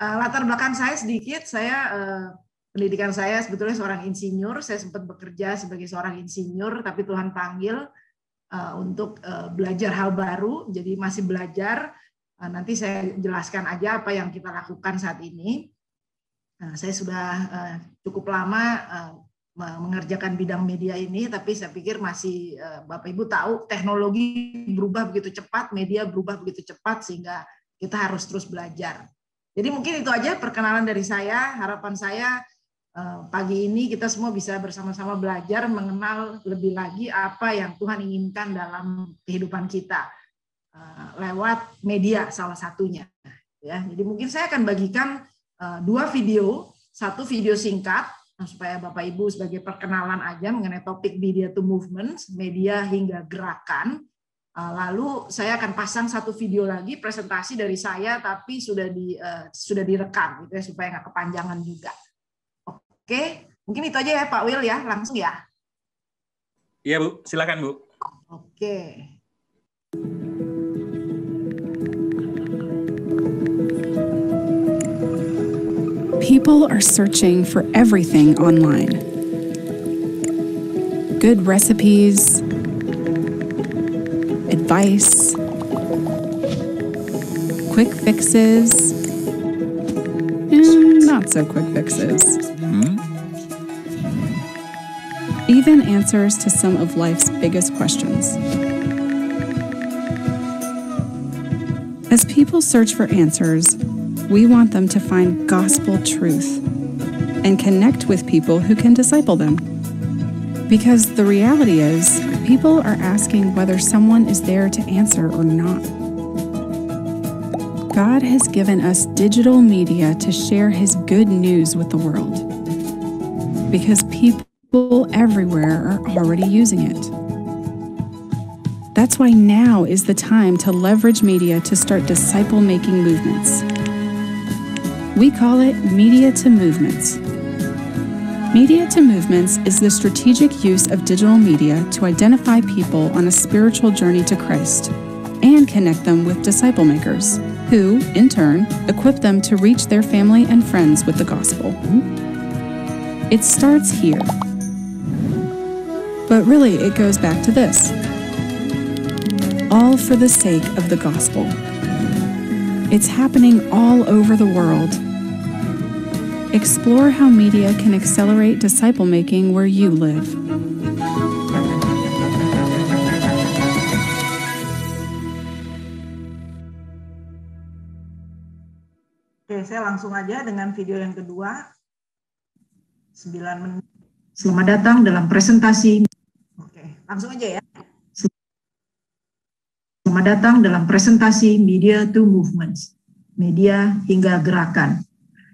Latar belakang saya sedikit, pendidikan saya sebetulnya seorang insinyur. Saya sempat bekerja sebagai seorang insinyur, tapi Tuhan panggil untuk belajar hal baru. Jadi masih belajar. Nanti saya jelaskan aja apa yang kita lakukan saat ini. Saya sudah cukup lama mengerjakan bidang media ini, tapi saya pikir masih Bapak Ibu tahu teknologi berubah begitu cepat, media berubah begitu cepat, sehingga kita harus terus belajar. Jadi mungkin itu aja perkenalan dari saya. Harapan saya pagi ini kita semua bisa bersama-sama belajar mengenal lebih lagi apa yang Tuhan inginkan dalam kehidupan kita lewat media salah satunya. Ya, jadi mungkin saya akan bagikan 2 video, satu video singkat supaya Bapak Ibu sebagai perkenalan aja mengenai topik media to movements, media hingga gerakan. Lalu saya akan pasang satu video lagi presentasi dari saya, tapi sudah direkam gitu ya, supaya nggak kepanjangan juga. Oke, mungkin itu aja ya Pak Will ya, langsung ya. Iya Bu, silakan Bu. Oke. People are searching for everything online. Good recipes, advice, quick fixes, and not so quick fixes. Even answers to some of life's biggest questions. As people search for answers, we want them to find gospel truth and connect with people who can disciple them. Because the reality is, people are asking whether someone is there to answer or not. God has given us digital media to share His good news with the world. Because people everywhere are already using it. That's why now is the time to leverage media to start disciple-making movements. We call it Media to Movements. Media to Movements is the strategic use of digital media to identify people on a spiritual journey to Christ and connect them with disciple makers, who, in turn, equip them to reach their family and friends with the gospel. It starts here. But really, it goes back to this. All for the sake of the gospel. It's happening all over the world. Explore how media can accelerate disciple making where you live. Oke, saya langsung aja dengan video yang kedua. 9 menit. Selamat datang dalam presentasi. Oke, langsung aja ya. Selamat datang dalam presentasi Media to Movements, media hingga gerakan.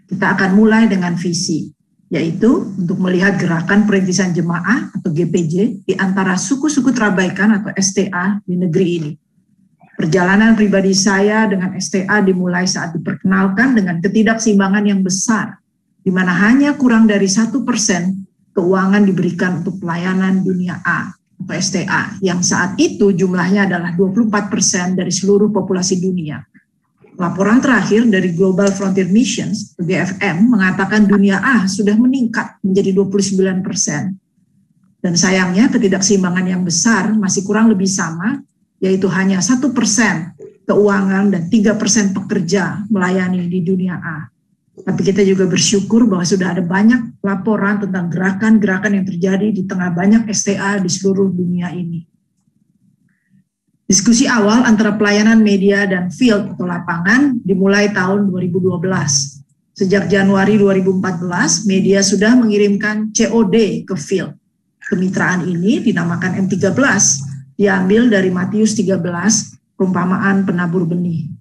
Kita akan mulai dengan visi, yaitu untuk melihat gerakan perintisan jemaah atau GPJ di antara suku-suku terabaikan atau STA di negeri ini. Perjalanan pribadi saya dengan STA dimulai saat diperkenalkan dengan ketidakseimbangan yang besar, di mana hanya kurang dari 1% keuangan diberikan untuk pelayanan dunia A atau STA, yang saat itu jumlahnya adalah 24% dari seluruh populasi dunia. Laporan terakhir dari Global Frontier Missions, GFM, mengatakan dunia A sudah meningkat menjadi 29%. Dan sayangnya ketidakseimbangan yang besar masih kurang lebih sama, yaitu hanya 1% keuangan dan 3% pekerja melayani di dunia A. Tapi kita juga bersyukur bahwa sudah ada banyak laporan tentang gerakan-gerakan yang terjadi di tengah banyak STA di seluruh dunia ini. Diskusi awal antara pelayanan media dan field atau lapangan dimulai tahun 2012. Sejak Januari 2014, media sudah mengirimkan COD ke field. Kemitraan ini dinamakan M13, diambil dari Matius 13, perumpamaan penabur benih.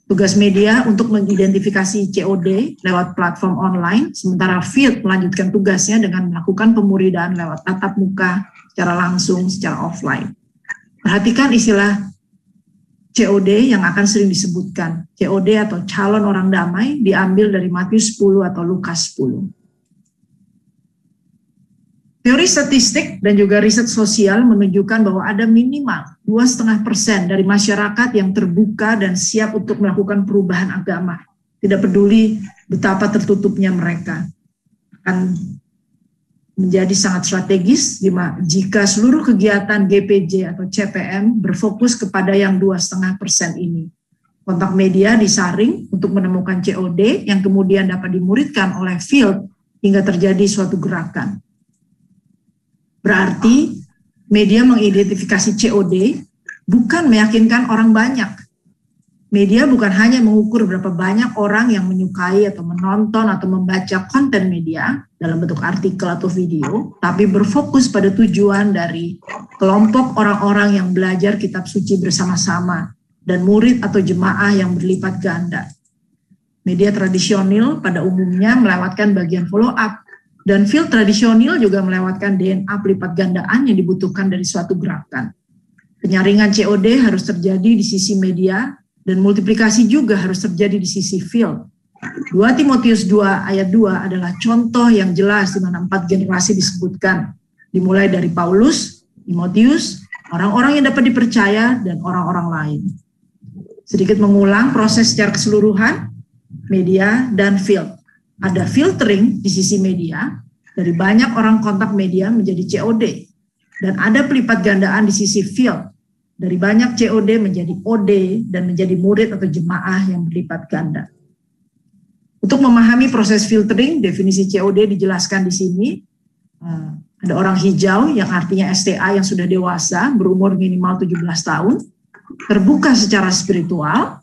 Tugas media untuk mengidentifikasi COD lewat platform online, sementara field melanjutkan tugasnya dengan melakukan pemuridaan lewat tatap muka, secara langsung, secara offline. Perhatikan istilah COD yang akan sering disebutkan. COD atau calon orang damai diambil dari Matius 10 atau Lukas 10. Teori statistik dan juga riset sosial menunjukkan bahwa ada minimal 2,5% dari masyarakat yang terbuka dan siap untuk melakukan perubahan agama. Tidak peduli betapa tertutupnya mereka. Akan menjadi sangat strategis jika seluruh kegiatan GPJ atau CPM berfokus kepada yang 2,5% ini. Kontak media disaring untuk menemukan COD yang kemudian dapat dimuridkan oleh field hingga terjadi suatu gerakan. Berarti media mengidentifikasi COD bukan meyakinkan orang banyak. Media bukan hanya mengukur berapa banyak orang yang menyukai atau menonton atau membaca konten media dalam bentuk artikel atau video, tapi berfokus pada tujuan dari kelompok orang-orang yang belajar kitab suci bersama-sama dan murid atau jemaah yang berlipat ganda. Media tradisional pada umumnya melewatkan bagian follow up, dan field tradisional juga melewatkan DNA pelipat gandaan yang dibutuhkan dari suatu gerakan. Penyaringan COD harus terjadi di sisi media, dan multiplikasi juga harus terjadi di sisi field. 2 Timotius 2 ayat 2 adalah contoh yang jelas di mana 4 generasi disebutkan. Dimulai dari Paulus, Timotius, orang-orang yang dapat dipercaya, dan orang-orang lain. Sedikit mengulang proses secara keseluruhan, media dan field. Ada filtering di sisi media, dari banyak orang kontak media menjadi COD. Dan ada pelipat gandaan di sisi field, dari banyak COD menjadi OD dan menjadi murid atau jemaah yang berlipat ganda. Untuk memahami proses filtering, definisi COD dijelaskan di sini. Ada orang hijau yang artinya STA yang sudah dewasa, berumur minimal 17 tahun, terbuka secara spiritual,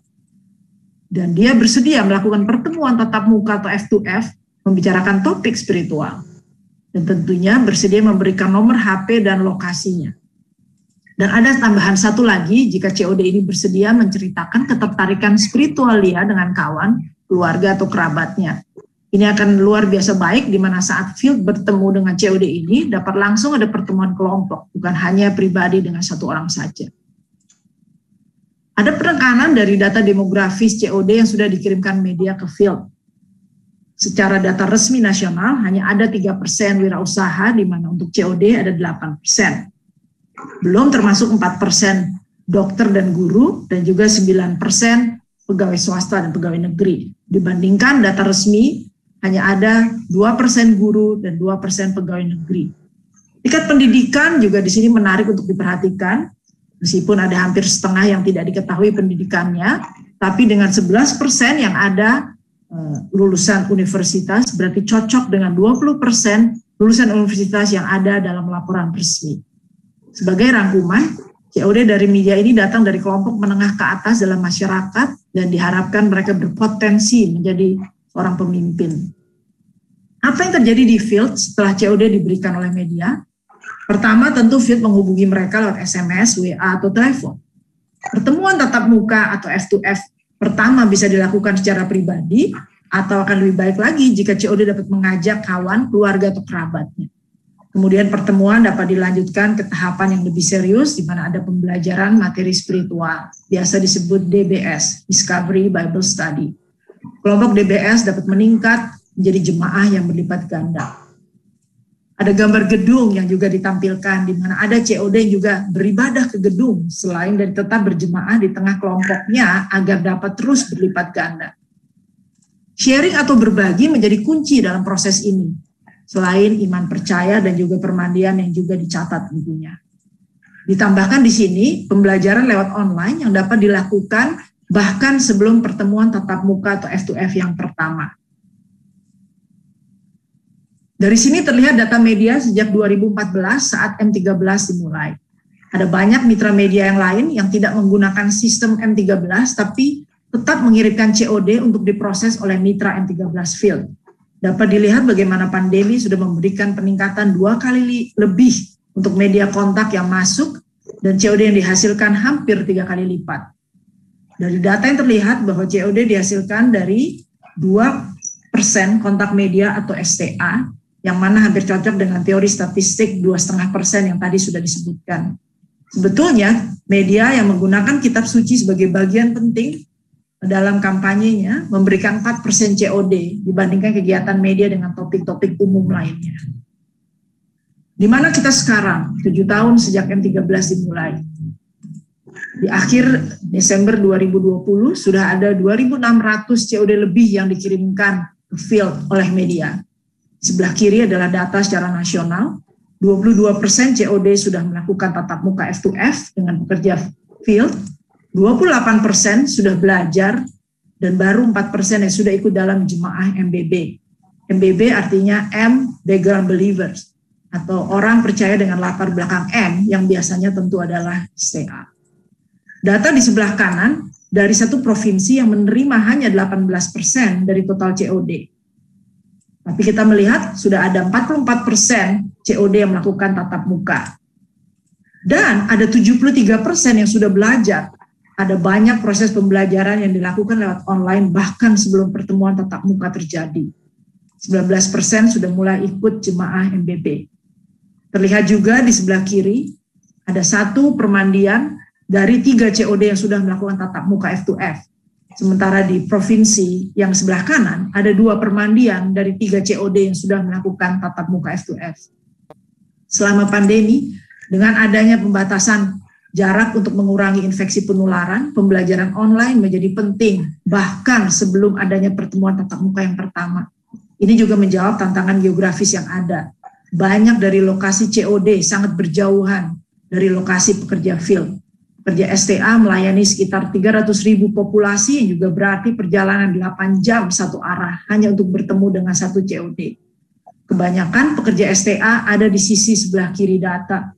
dan dia bersedia melakukan pertemuan tatap muka atau F2F, membicarakan topik spiritual. Dan tentunya bersedia memberikan nomor HP dan lokasinya. Dan ada tambahan satu lagi, jika COD ini bersedia menceritakan ketertarikan spiritual dia dengan kawan, keluarga, atau kerabatnya. Ini akan luar biasa baik, di mana saat field bertemu dengan COD ini, dapat langsung ada pertemuan kelompok, bukan hanya pribadi dengan satu orang saja. Ada penekanan dari data demografis COD yang sudah dikirimkan media ke field. Secara data resmi nasional, hanya ada 3% wirausaha, di mana untuk COD ada 8%. Belum termasuk 4% dokter dan guru, dan juga 9% pegawai swasta dan pegawai negeri. Dibandingkan data resmi, hanya ada 2% guru dan 2% pegawai negeri. Tingkat pendidikan juga di sini menarik untuk diperhatikan, meskipun ada hampir setengah yang tidak diketahui pendidikannya, tapi dengan 11% yang ada lulusan universitas, berarti cocok dengan 20% lulusan universitas yang ada dalam laporan resmi. Sebagai rangkuman, COD dari media ini datang dari kelompok menengah ke atas dalam masyarakat dan diharapkan mereka berpotensi menjadi seorang pemimpin. Apa yang terjadi di field setelah COD diberikan oleh media? Pertama, tentu field menghubungi mereka lewat SMS, WA, atau telepon. Pertemuan tatap muka atau F2F pertama bisa dilakukan secara pribadi, atau akan lebih baik lagi jika COD dapat mengajak kawan, keluarga, atau kerabatnya. Kemudian pertemuan dapat dilanjutkan ke tahapan yang lebih serius, di mana ada pembelajaran materi spiritual, biasa disebut DBS, Discovery Bible Study. Kelompok DBS dapat meningkat menjadi jemaah yang berlipat ganda. Ada gambar gedung yang juga ditampilkan, di mana ada COD yang juga beribadah ke gedung, selain dari tetap berjemaah di tengah kelompoknya agar dapat terus berlipat ganda. Sharing atau berbagi menjadi kunci dalam proses ini. Selain iman percaya dan juga permandian yang juga dicatat tentunya. Ditambahkan di sini pembelajaran lewat online yang dapat dilakukan bahkan sebelum pertemuan tatap muka atau F2F yang pertama. Dari sini terlihat data media sejak 2014 saat M13 dimulai. Ada banyak mitra media yang lain yang tidak menggunakan sistem M13 tapi tetap mengirimkan COD untuk diproses oleh mitra M13 Field. Dapat dilihat bagaimana pandemi sudah memberikan peningkatan 2 kali lebih untuk media kontak yang masuk dan COD yang dihasilkan hampir 3 kali lipat. Dari data yang terlihat bahwa COD dihasilkan dari 2% kontak media atau STA, yang mana hampir cocok dengan teori statistik 2,5% yang tadi sudah disebutkan. Sebetulnya media yang menggunakan kitab suci sebagai bagian penting dalam kampanyenya memberikan 4% COD dibandingkan kegiatan media dengan topik-topik umum lainnya. Di mana kita sekarang, 7 tahun sejak M13 dimulai. Di akhir Desember 2020 sudah ada 2.600 COD lebih yang dikirimkan field oleh media. Sebelah kiri adalah data secara nasional. 22% COD sudah melakukan tatap muka F2F dengan pekerja field. 28% sudah belajar dan baru 4% yang sudah ikut dalam jemaah MBB. MBB artinya M, background believers, atau orang percaya dengan latar belakang M yang biasanya tentu adalah STA. Data di sebelah kanan dari satu provinsi yang menerima hanya 18% dari total COD. Tapi kita melihat sudah ada 44% COD yang melakukan tatap muka. Dan ada 73% yang sudah belajar. Ada banyak proses pembelajaran yang dilakukan lewat online bahkan sebelum pertemuan tatap muka terjadi. 19% sudah mulai ikut jemaah MBB. Terlihat juga di sebelah kiri ada satu permandian dari 3 COD yang sudah melakukan tatap muka F2F. Sementara di provinsi yang sebelah kanan ada 2 permandian dari 3 COD yang sudah melakukan tatap muka F2F. Selama pandemi, dengan adanya pembatasan jarak untuk mengurangi infeksi penularan, pembelajaran online menjadi penting, bahkan sebelum adanya pertemuan tatap muka yang pertama. Ini juga menjawab tantangan geografis yang ada. Banyak dari lokasi COD sangat berjauhan dari lokasi pekerja field. Pekerja STA melayani sekitar 300.000 populasi yang juga berarti perjalanan 8 jam satu arah hanya untuk bertemu dengan satu COD. Kebanyakan pekerja STA ada di sisi sebelah kiri data.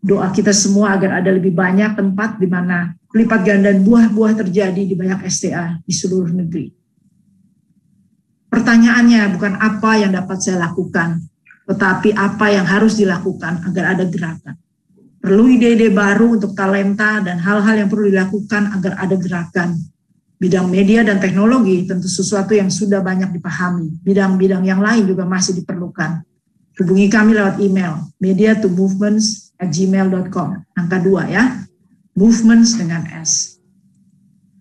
Doa kita semua agar ada lebih banyak tempat di mana pelipat gandaan buah-buah terjadi di banyak STA di seluruh negeri. Pertanyaannya bukan apa yang dapat saya lakukan, tetapi apa yang harus dilakukan agar ada gerakan. Perlu ide-ide baru untuk talenta dan hal-hal yang perlu dilakukan agar ada gerakan. Bidang media dan teknologi tentu sesuatu yang sudah banyak dipahami. Bidang-bidang yang lain juga masih diperlukan. Hubungi kami lewat email media2movements@gmail.com. Angka 2 ya. Movements dengan S.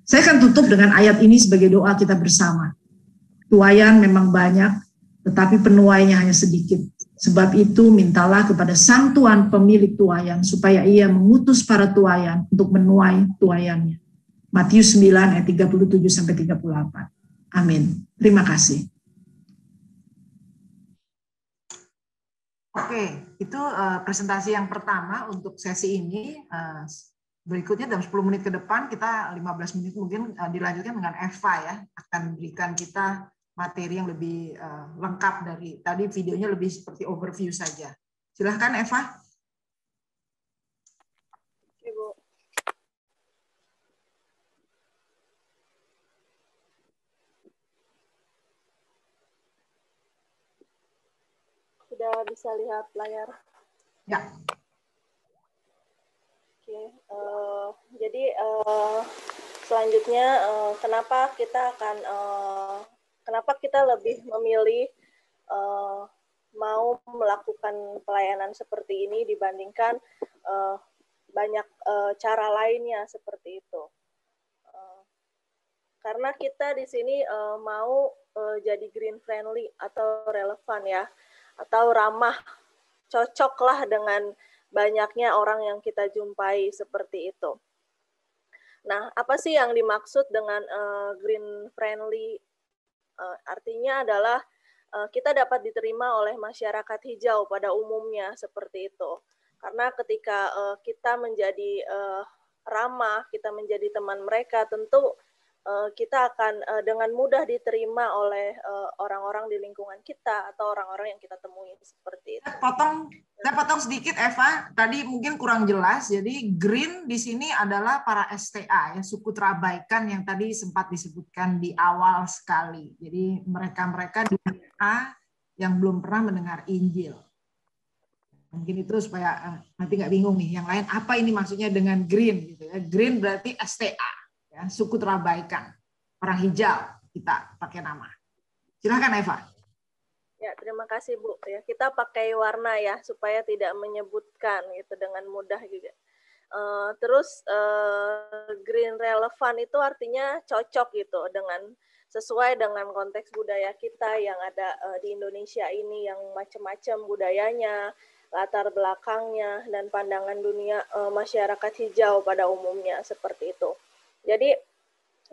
Saya akan tutup dengan ayat ini sebagai doa kita bersama. Tuayan memang banyak, tetapi penuainya hanya sedikit. Sebab itu mintalah kepada Sang Tuan pemilik tuayan supaya ia mengutus para tuayan untuk menuai tuayannya. Matius 9 ayat 37-38. Amin. Terima kasih. Oke, itu presentasi yang pertama untuk sesi ini. Berikutnya dalam 10 menit ke depan, kita 15 menit mungkin dilanjutkan dengan Eva ya, akan berikan kita materi yang lebih lengkap dari tadi, videonya lebih seperti overview saja. Silahkan Eva. Oke, Bu. Sudah bisa lihat layar? Ya. Oke, jadi selanjutnya kenapa kita lebih memilih mau melakukan pelayanan seperti ini dibandingkan banyak cara lainnya seperti itu. Karena kita di sini mau jadi green friendly atau relevan ya, atau ramah, cocoklah dengan banyaknya orang yang kita jumpai seperti itu. Nah, apa sih yang dimaksud dengan green friendly? Artinya adalah kita dapat diterima oleh masyarakat hijau pada umumnya seperti itu. Karena ketika kita menjadi ramah, kita menjadi teman mereka, tentu kita akan dengan mudah diterima oleh orang-orang di lingkungan kita atau orang-orang yang kita temui seperti itu. Saya potong sedikit Eva, tadi mungkin kurang jelas. Jadi green di sini adalah para STA ya, suku terabaikan yang tadi sempat disebutkan di awal sekali. Jadi mereka-mereka di A yang belum pernah mendengar Injil. Mungkin itu supaya nanti nggak bingung nih. Yang lain apa ini maksudnya dengan green gitu ya. Green berarti STA. Ya, suku terabaikan, orang hijau kita pakai nama. Silakan Eva. Ya, terima kasih Bu. Ya, kita pakai warna ya supaya tidak menyebutkan gitu dengan mudah juga. Terus green relevan itu artinya cocok gitu dengan sesuai dengan konteks budaya kita yang ada di Indonesia ini yang macam-macam budayanya, latar belakangnya dan pandangan dunia masyarakat hijau pada umumnya seperti itu. Jadi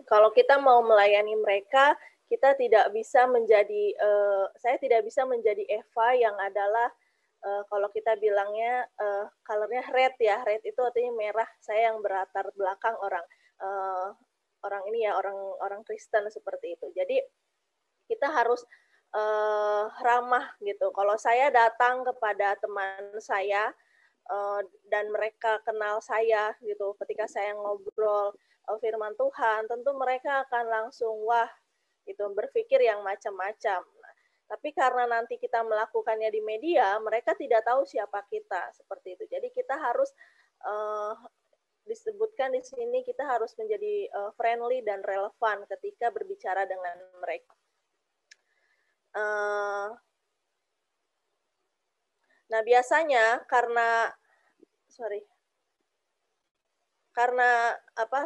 kalau kita mau melayani mereka, kita tidak bisa menjadi, saya tidak bisa menjadi Eva yang adalah kalau kita bilangnya colornya red ya, red itu artinya merah. Saya yang berlatar belakang orang ini ya, orang Kristen seperti itu. Jadi kita harus ramah gitu. Kalau saya datang kepada teman saya dan mereka kenal saya gitu, ketika saya ngobrol firman Tuhan, tentu mereka akan langsung wah gitu, berpikir yang macam-macam. Tapi karena nanti kita melakukannya di media, mereka tidak tahu siapa kita seperti itu. Jadi kita harus disebutkan di sini kita harus menjadi friendly dan relevan ketika berbicara dengan mereka. Nah biasanya karena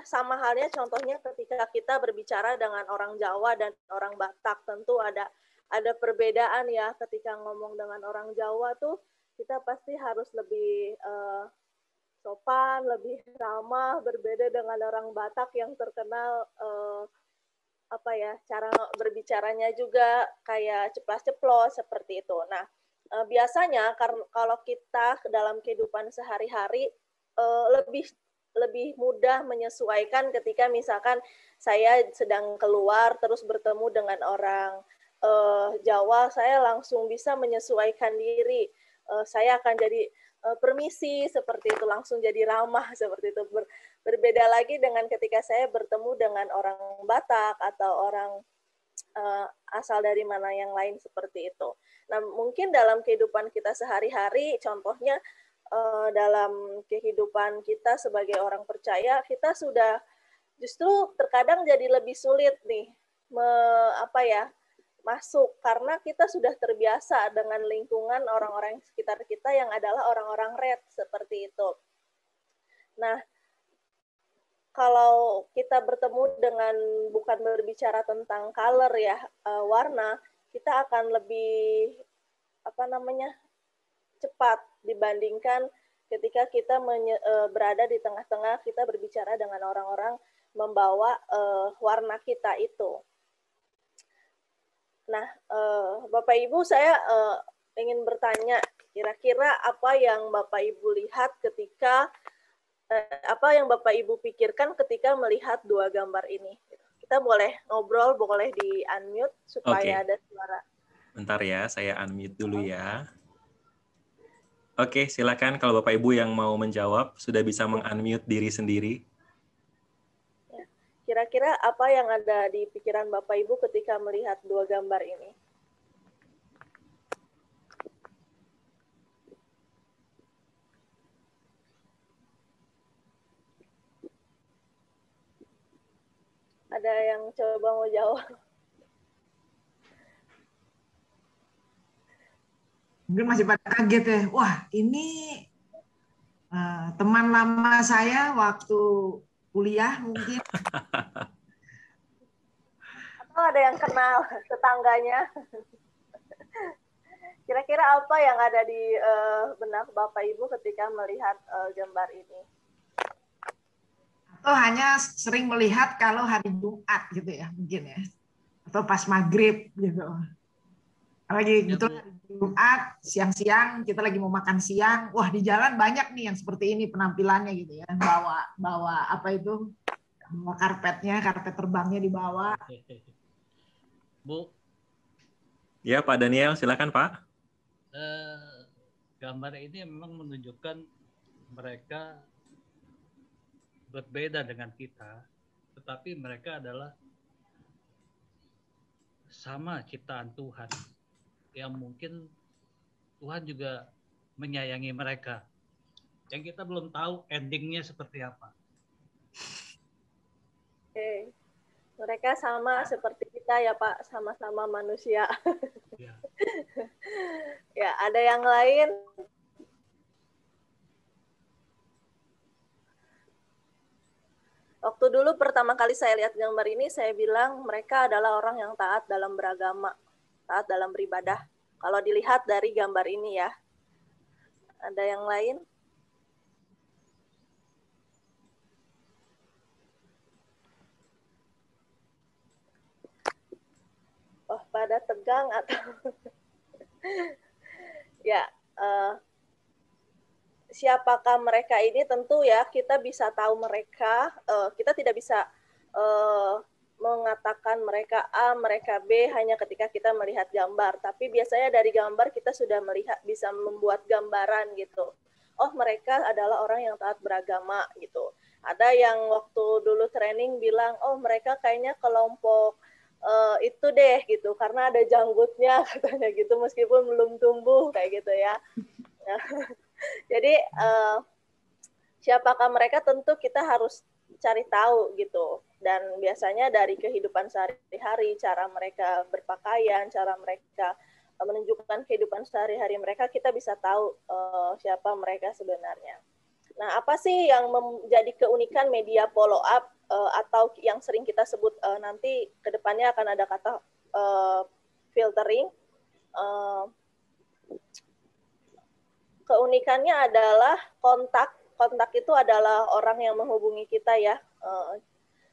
sama halnya contohnya ketika kita berbicara dengan orang Jawa dan orang Batak, tentu ada perbedaan ya. Ketika ngomong dengan orang Jawa tuh kita pasti harus lebih sopan, lebih ramah, berbeda dengan orang Batak yang terkenal cara berbicaranya juga kayak ceplas-ceplos seperti itu. Nah, biasanya kalau kita dalam kehidupan sehari-hari lebih mudah menyesuaikan ketika misalkan saya sedang keluar terus bertemu dengan orang Jawa, saya langsung bisa menyesuaikan diri. Saya akan jadi permisi seperti itu, langsung jadi ramah seperti itu. Berbeda lagi dengan ketika saya bertemu dengan orang Batak atau orang asal dari mana yang lain seperti itu. Nah, mungkin dalam kehidupan kita sehari-hari, contohnya dalam kehidupan kita sebagai orang percaya, kita sudah justru terkadang jadi lebih sulit nih masuk karena kita sudah terbiasa dengan lingkungan orang-orang sekitar kita yang adalah orang-orang red seperti itu. Nah, kalau kita bertemu dengan bukan berbicara tentang color ya, warna, kita akan lebih cepat dibandingkan ketika kita berada di tengah-tengah, kita berbicara dengan orang-orang membawa warna kita itu. Nah, Bapak Ibu, saya ingin bertanya, kira-kira apa yang Bapak Ibu lihat ketika, apa yang Bapak Ibu pikirkan ketika melihat dua gambar ini? Kita boleh ngobrol, boleh di-unmute supaya ada suara. Bentar ya, saya unmute dulu ya. Oke, silakan kalau Bapak Ibu yang mau menjawab, sudah bisa meng-unmute diri sendiri. Kira-kira apa yang ada di pikiran Bapak Ibu ketika melihat dua gambar ini? Ada yang coba mau jawab? Mungkin masih pada kaget ya. Wah, ini teman lama saya waktu kuliah mungkin. Atau ada yang kenal tetangganya? Kira-kira apa yang ada di benak Bapak Ibu ketika melihat gambar ini? Atau hanya sering melihat kalau hari Jumat gitu ya, mungkin ya. Atau pas maghrib gitu. Lagi betul hari Jumat, siang-siang kita lagi mau makan siang. Wah, di jalan banyak nih yang seperti ini penampilannya gitu ya. Bawa apa itu? Bawa karpetnya, karpet terbangnya dibawa. Bu. Ya, Pak Daniel, silakan Pak. Gambar ini memang menunjukkan mereka berbeda dengan kita, tetapi mereka adalah sama ciptaan Tuhan, yang mungkin Tuhan juga menyayangi mereka. Yang kita belum tahu endingnya seperti apa. Oke. Mereka sama seperti kita ya Pak, sama-sama manusia. Ya. Ya, ada yang lain? Waktu dulu pertama kali saya lihat gambar ini, saya bilang mereka adalah orang yang taat dalam beragama, taat dalam beribadah. Kalau dilihat dari gambar ini ya. Ada yang lain? pegang atau ya siapakah mereka ini, tentu ya kita bisa tahu mereka, kita tidak bisa mengatakan mereka A, mereka B hanya ketika kita melihat gambar, tapi biasanya dari gambar kita sudah bisa membuat gambaran gitu. Oh, mereka adalah orang yang taat beragama gitu. Ada yang waktu dulu training bilang, oh mereka kayaknya kelompok itu deh gitu, karena ada janggutnya katanya gitu, meskipun belum tumbuh kayak gitu ya. Jadi siapakah mereka, tentu kita harus cari tahu gitu. Dan biasanya dari kehidupan sehari-hari, cara mereka berpakaian, cara mereka menunjukkan kehidupan sehari-hari mereka, kita bisa tahu siapa mereka sebenarnya. Nah, apa sih yang menjadi keunikan media follow up atau yang sering kita sebut nanti ke depannya akan ada kata filtering. Keunikannya adalah kontak. Kontak itu adalah orang yang menghubungi kita ya.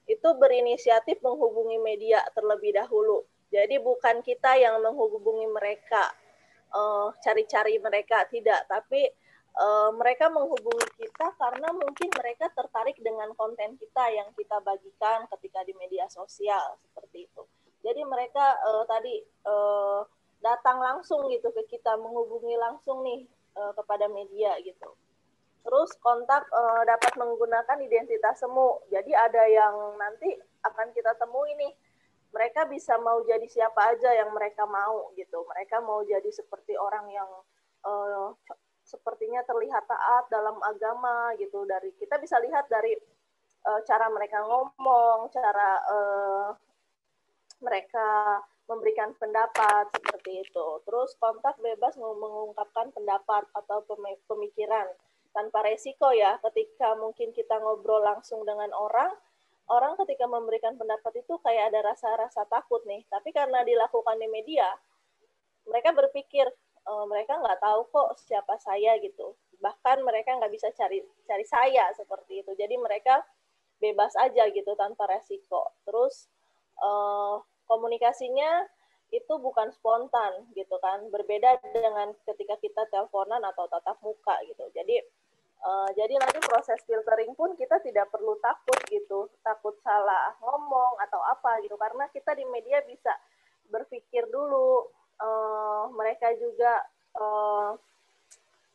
Itu berinisiatif menghubungi media terlebih dahulu. Jadi bukan kita yang menghubungi mereka, cari-cari mereka, tidak. Tapi mereka menghubungi kita karena mungkin mereka tertarik dengan konten kita yang kita bagikan ketika di media sosial, seperti itu. Jadi mereka tadi datang langsung gitu ke kita, menghubungi langsung nih kepada media gitu. Terus kontak dapat menggunakan identitas semu. Jadi ada yang nanti akan kita temui nih, mereka bisa mau jadi siapa aja yang mereka mau gitu. Mereka mau jadi seperti orang yang sepertinya terlihat taat dalam agama gitu. Dari kita bisa lihat dari cara mereka ngomong, cara mereka memberikan pendapat seperti itu. Terus kontak bebas mengungkapkan pendapat atau pemikiran tanpa resiko ya. Ketika mungkin kita ngobrol langsung dengan orang ketika memberikan pendapat itu kayak ada rasa-rasa takut nih. Tapi karena dilakukan di media, mereka berpikir mereka nggak tahu kok siapa saya gitu. Bahkan mereka nggak bisa cari saya seperti itu. Jadi mereka bebas aja gitu tanpa resiko. Terus komunikasinya itu bukan spontan gitu kan, berbeda dengan ketika kita teleponan atau tatap muka gitu. Jadi nanti proses filtering pun kita tidak perlu takut gitu, takut salah ngomong atau apa gitu, karena kita di media bisa berpikir dulu. Mereka juga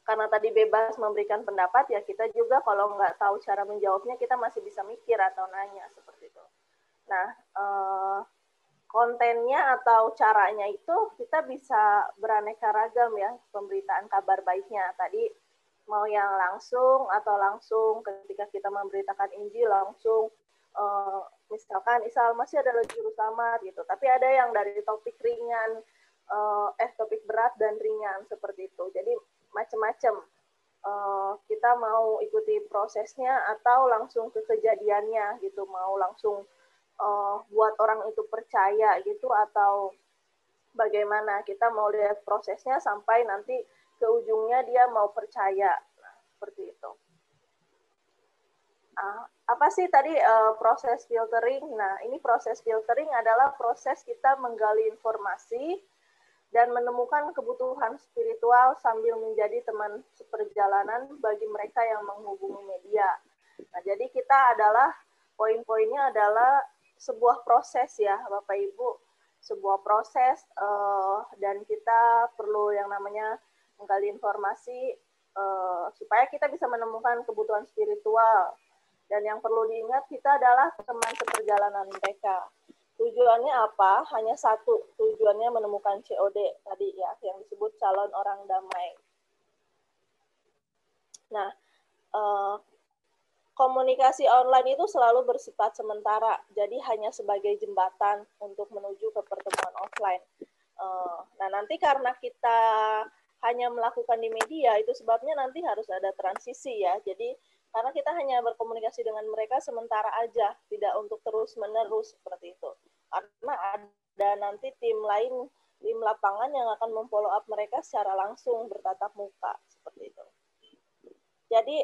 karena tadi bebas memberikan pendapat ya, kita juga kalau nggak tahu cara menjawabnya kita masih bisa mikir atau nanya seperti itu. Nah, kontennya atau caranya itu kita bisa beraneka ragam ya, pemberitaan kabar baiknya. Tadi mau yang langsung atau langsung ketika kita memberitakan Injil langsung, misalkan Isa Al-Masih adalah juru selamat gitu. Tapi ada yang dari topik ringan, topik berat dan ringan seperti itu. Jadi macam-macam. Kita mau ikuti prosesnya atau langsung ke kejadiannya gitu, mau langsung buat orang itu percaya gitu, atau bagaimana kita mau lihat prosesnya sampai nanti ke ujungnya dia mau percaya. Nah, seperti itu. Apa sih tadi proses filtering? Nah, ini proses filtering adalah proses kita menggali informasi dan menemukan kebutuhan spiritual sambil menjadi teman seperjalanan bagi mereka yang menghubungi media. Nah, jadi kita adalah, poin-poinnya adalah sebuah proses ya Bapak Ibu, sebuah proses dan kita perlu yang namanya menggali informasi supaya kita bisa menemukan kebutuhan spiritual. Dan yang perlu diingat, kita adalah teman seperjalanan mereka. Tujuannya apa? Hanya satu, tujuannya menemukan COD tadi ya, yang disebut calon orang damai. Nah, komunikasi online itu selalu bersifat sementara, jadi hanya sebagai jembatan untuk menuju ke pertemuan offline. Nah, nanti karena kita hanya melakukan di media, itu sebabnya nanti harus ada transisi ya. Jadi, karena kita hanya berkomunikasi dengan mereka sementara aja, tidak untuk terus-menerus seperti itu. Karena ada nanti tim lain, tim lapangan yang akan memfollow up mereka secara langsung, bertatap muka, seperti itu. Jadi,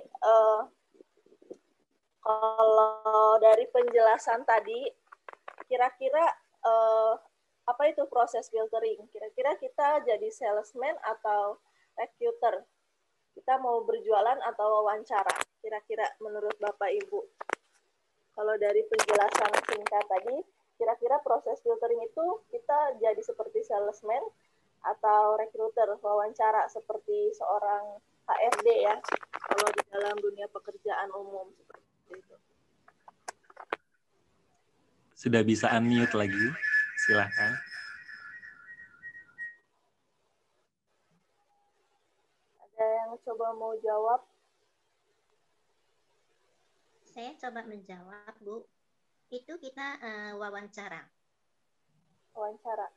kalau dari penjelasan tadi, kira-kira apa itu proses filtering? Kira-kira kita jadi salesman atau recruiter? Kita mau berjualan atau wawancara? Kira-kira menurut Bapak Ibu? Kalau dari penjelasan singkat tadi, kira-kira proses filtering itu kita jadi seperti salesman atau recruiter, wawancara seperti seorang HRD ya, kalau di dalam dunia pekerjaan umum seperti itu. Sudah bisa unmute lagi, silahkan. Ada yang coba mau jawab? Saya coba menjawab, Bu. Itu kita wawancara. Wawancara.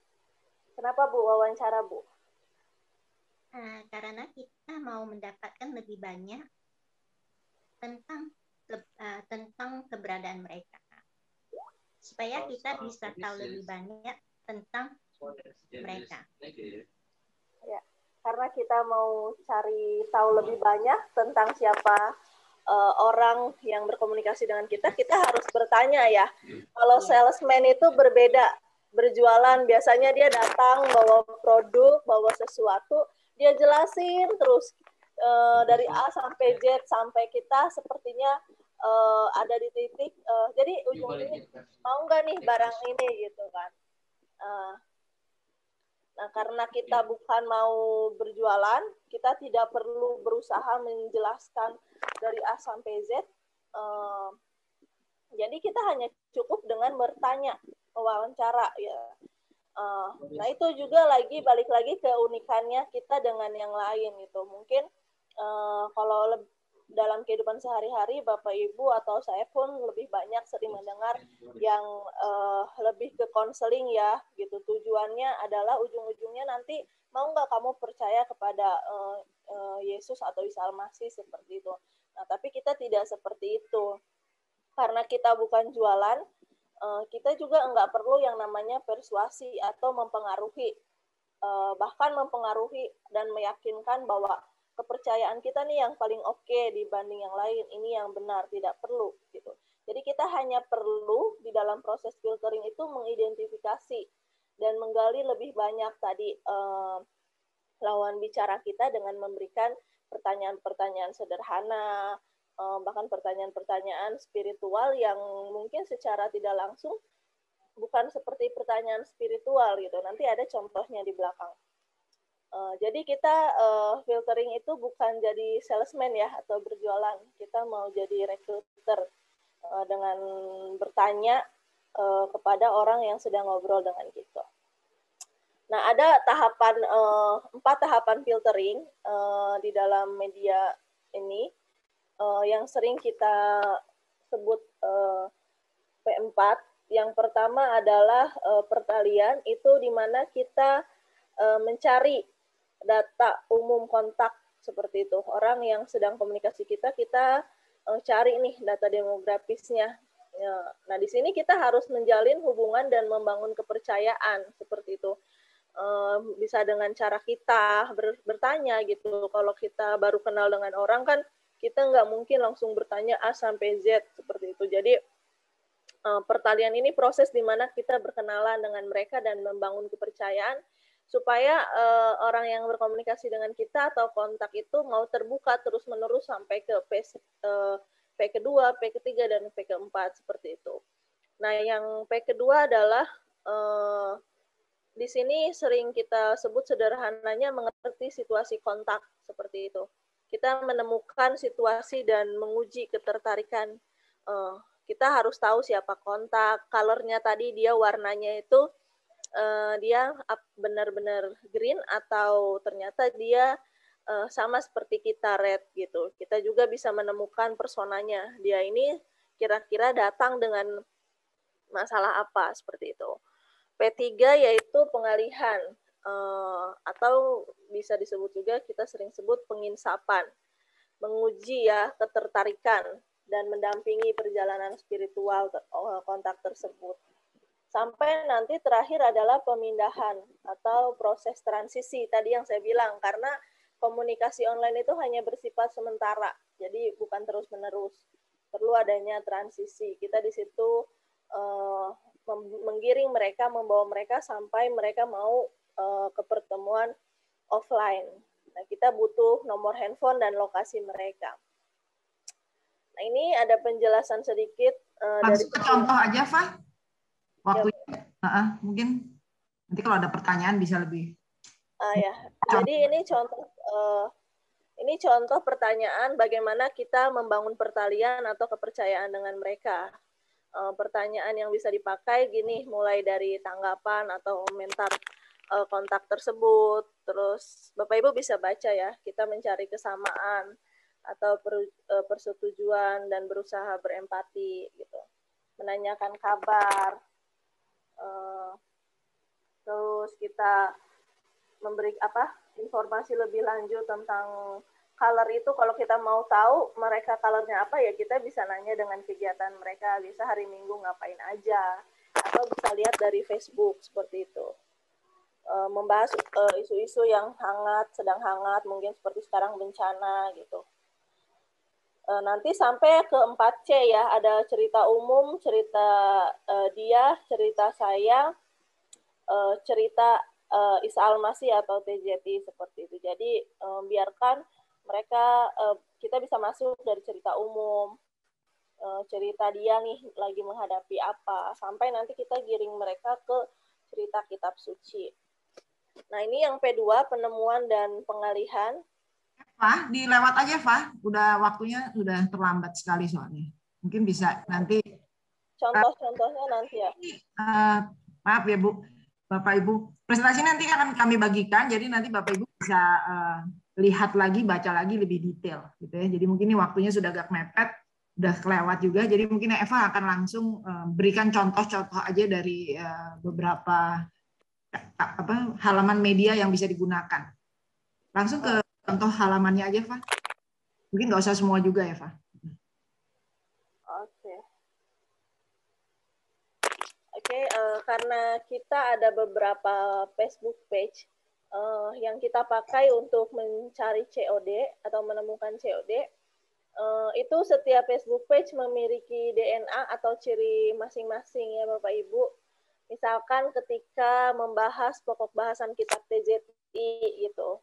Kenapa Bu wawancara, Bu? Karena kita mau mendapatkan lebih banyak tentang keberadaan mereka. Supaya kita bisa tahu lebih banyak tentang mereka. Ya, karena kita mau cari tahu lebih banyak tentang siapa orang yang berkomunikasi dengan kita, kita harus bertanya ya. Kalau salesman itu berbeda, berjualan biasanya dia datang bawa produk, bawa sesuatu, dia jelasin terus dari A sampai Z sampai kita sepertinya ada di titik. Jadi ujung-ujungnya mau nggak nih barang ini gitu kan? Nah, karena kita bukan mau berjualan, kita tidak perlu berusaha menjelaskan dari A sampai Z. Jadi kita hanya cukup dengan bertanya, wawancara ya. Nah, itu juga balik lagi keunikannya kita dengan yang lain gitu. Mungkin kalau dalam kehidupan sehari-hari Bapak Ibu atau saya pun lebih banyak sering mendengar yang lebih ke konseling ya gitu. Tujuannya adalah ujung-ujungnya nanti mau nggak kamu percaya kepada Yesus atau Isa Al-Masih seperti itu. Nah, tapi kita tidak seperti itu. Karena kita bukan jualan, kita juga nggak perlu yang namanya persuasi atau mempengaruhi. Bahkan mempengaruhi dan meyakinkan bahwa kepercayaan kita nih yang paling oke dibanding yang lain, ini yang benar, tidak perlu gitu. Jadi kita hanya perlu di dalam proses filtering itu mengidentifikasi dan menggali lebih banyak tadi lawan bicara kita dengan memberikan pertanyaan-pertanyaan sederhana, bahkan pertanyaan-pertanyaan spiritual yang mungkin secara tidak langsung bukan seperti pertanyaan spiritual gitu. Nanti ada contohnya di belakang. Jadi kita filtering itu bukan jadi salesman ya atau berjualan. Kita mau jadi recruiter dengan bertanya kepada orang yang sedang ngobrol dengan kita. Nah, ada 4 tahapan filtering di dalam media ini yang sering kita sebut P4. Yang pertama adalah pertalian, itu di mana kita mencari data umum kontak seperti itu. Orang yang sedang komunikasi kita cari nih data demografisnya. Nah, di sini kita harus menjalin hubungan dan membangun kepercayaan seperti itu. Bisa dengan cara kita bertanya gitu. Kalau kita baru kenal dengan orang kan kita nggak mungkin langsung bertanya A sampai Z seperti itu. Jadi pertalian ini proses di mana kita berkenalan dengan mereka dan membangun kepercayaan supaya orang yang berkomunikasi dengan kita atau kontak itu mau terbuka terus-menerus sampai ke P kedua, P ketiga, dan P keempat seperti itu. Nah, yang P kedua adalah di sini sering kita sebut sederhananya mengerti situasi kontak seperti itu. Kita menemukan situasi dan menguji ketertarikan. Kita harus tahu siapa kontak, color-nya tadi dia warnanya itu dia benar-benar green atau ternyata dia sama seperti kita red gitu. Kita juga bisa menemukan personanya. Dia ini kira-kira datang dengan masalah apa seperti itu. P3 yaitu pengalihan atau bisa disebut juga kita sering sebut penginsapan. Menguji ya ketertarikan dan mendampingi perjalanan spiritual kontak tersebut. Sampai nanti terakhir adalah pemindahan atau proses transisi. Tadi yang saya bilang, karena komunikasi online itu hanya bersifat sementara, jadi bukan terus-menerus. Perlu adanya transisi. Kita di situ menggiring mereka, membawa mereka sampai mereka mau ke pertemuan offline. Nah, kita butuh nomor handphone dan lokasi mereka. Nah, ini ada penjelasan sedikit dari contoh aja, Fah. Waktunya, mungkin nanti kalau ada pertanyaan bisa lebih. Ya, jadi ini contoh pertanyaan bagaimana kita membangun pertalian atau kepercayaan dengan mereka. Pertanyaan yang bisa dipakai gini, mulai dari tanggapan atau komentar kontak tersebut. Terus Bapak Ibu bisa baca ya, kita mencari kesamaan atau persetujuan dan berusaha berempati gitu. Menanyakan kabar. Terus kita memberi informasi lebih lanjut tentang color itu. Kalau kita mau tahu mereka colornya apa ya, kita bisa nanya dengan kegiatan mereka, bisa hari Minggu ngapain aja, atau bisa lihat dari Facebook seperti itu. Membahas isu-isu yang hangat, sedang hangat, mungkin seperti sekarang bencana gitu. Nanti sampai ke 4C ya, ada cerita umum, cerita dia, cerita saya, cerita Isa Al-Masih atau TJT seperti itu. Jadi biarkan mereka, kita bisa masuk dari cerita umum, cerita dia nih lagi menghadapi apa, sampai nanti kita giring mereka ke cerita kitab suci. Nah, ini yang P2, penemuan dan pengalihan. Fah, dilewat aja, Fah. Udah waktunya sudah terlambat sekali soalnya. Mungkin bisa nanti. Contoh-contohnya nanti ya. Maaf ya, Bu. Bapak Ibu, presentasi nanti akan kami bagikan, jadi nanti Bapak Ibu bisa lihat lagi, baca lagi lebih detail, gitu ya. Jadi mungkin ini waktunya sudah agak mepet, udah kelewat juga. Jadi mungkin Eva akan langsung berikan contoh-contoh aja dari beberapa halaman media yang bisa digunakan. Langsung ke contoh halamannya aja, Eva. Mungkin nggak usah semua juga ya, Eva. Oke, karena kita ada beberapa Facebook page yang kita pakai untuk mencari COD atau menemukan COD, itu setiap Facebook page memiliki DNA atau ciri masing-masing ya Bapak Ibu. Misalkan ketika membahas pokok bahasan kitab TJTI gitu.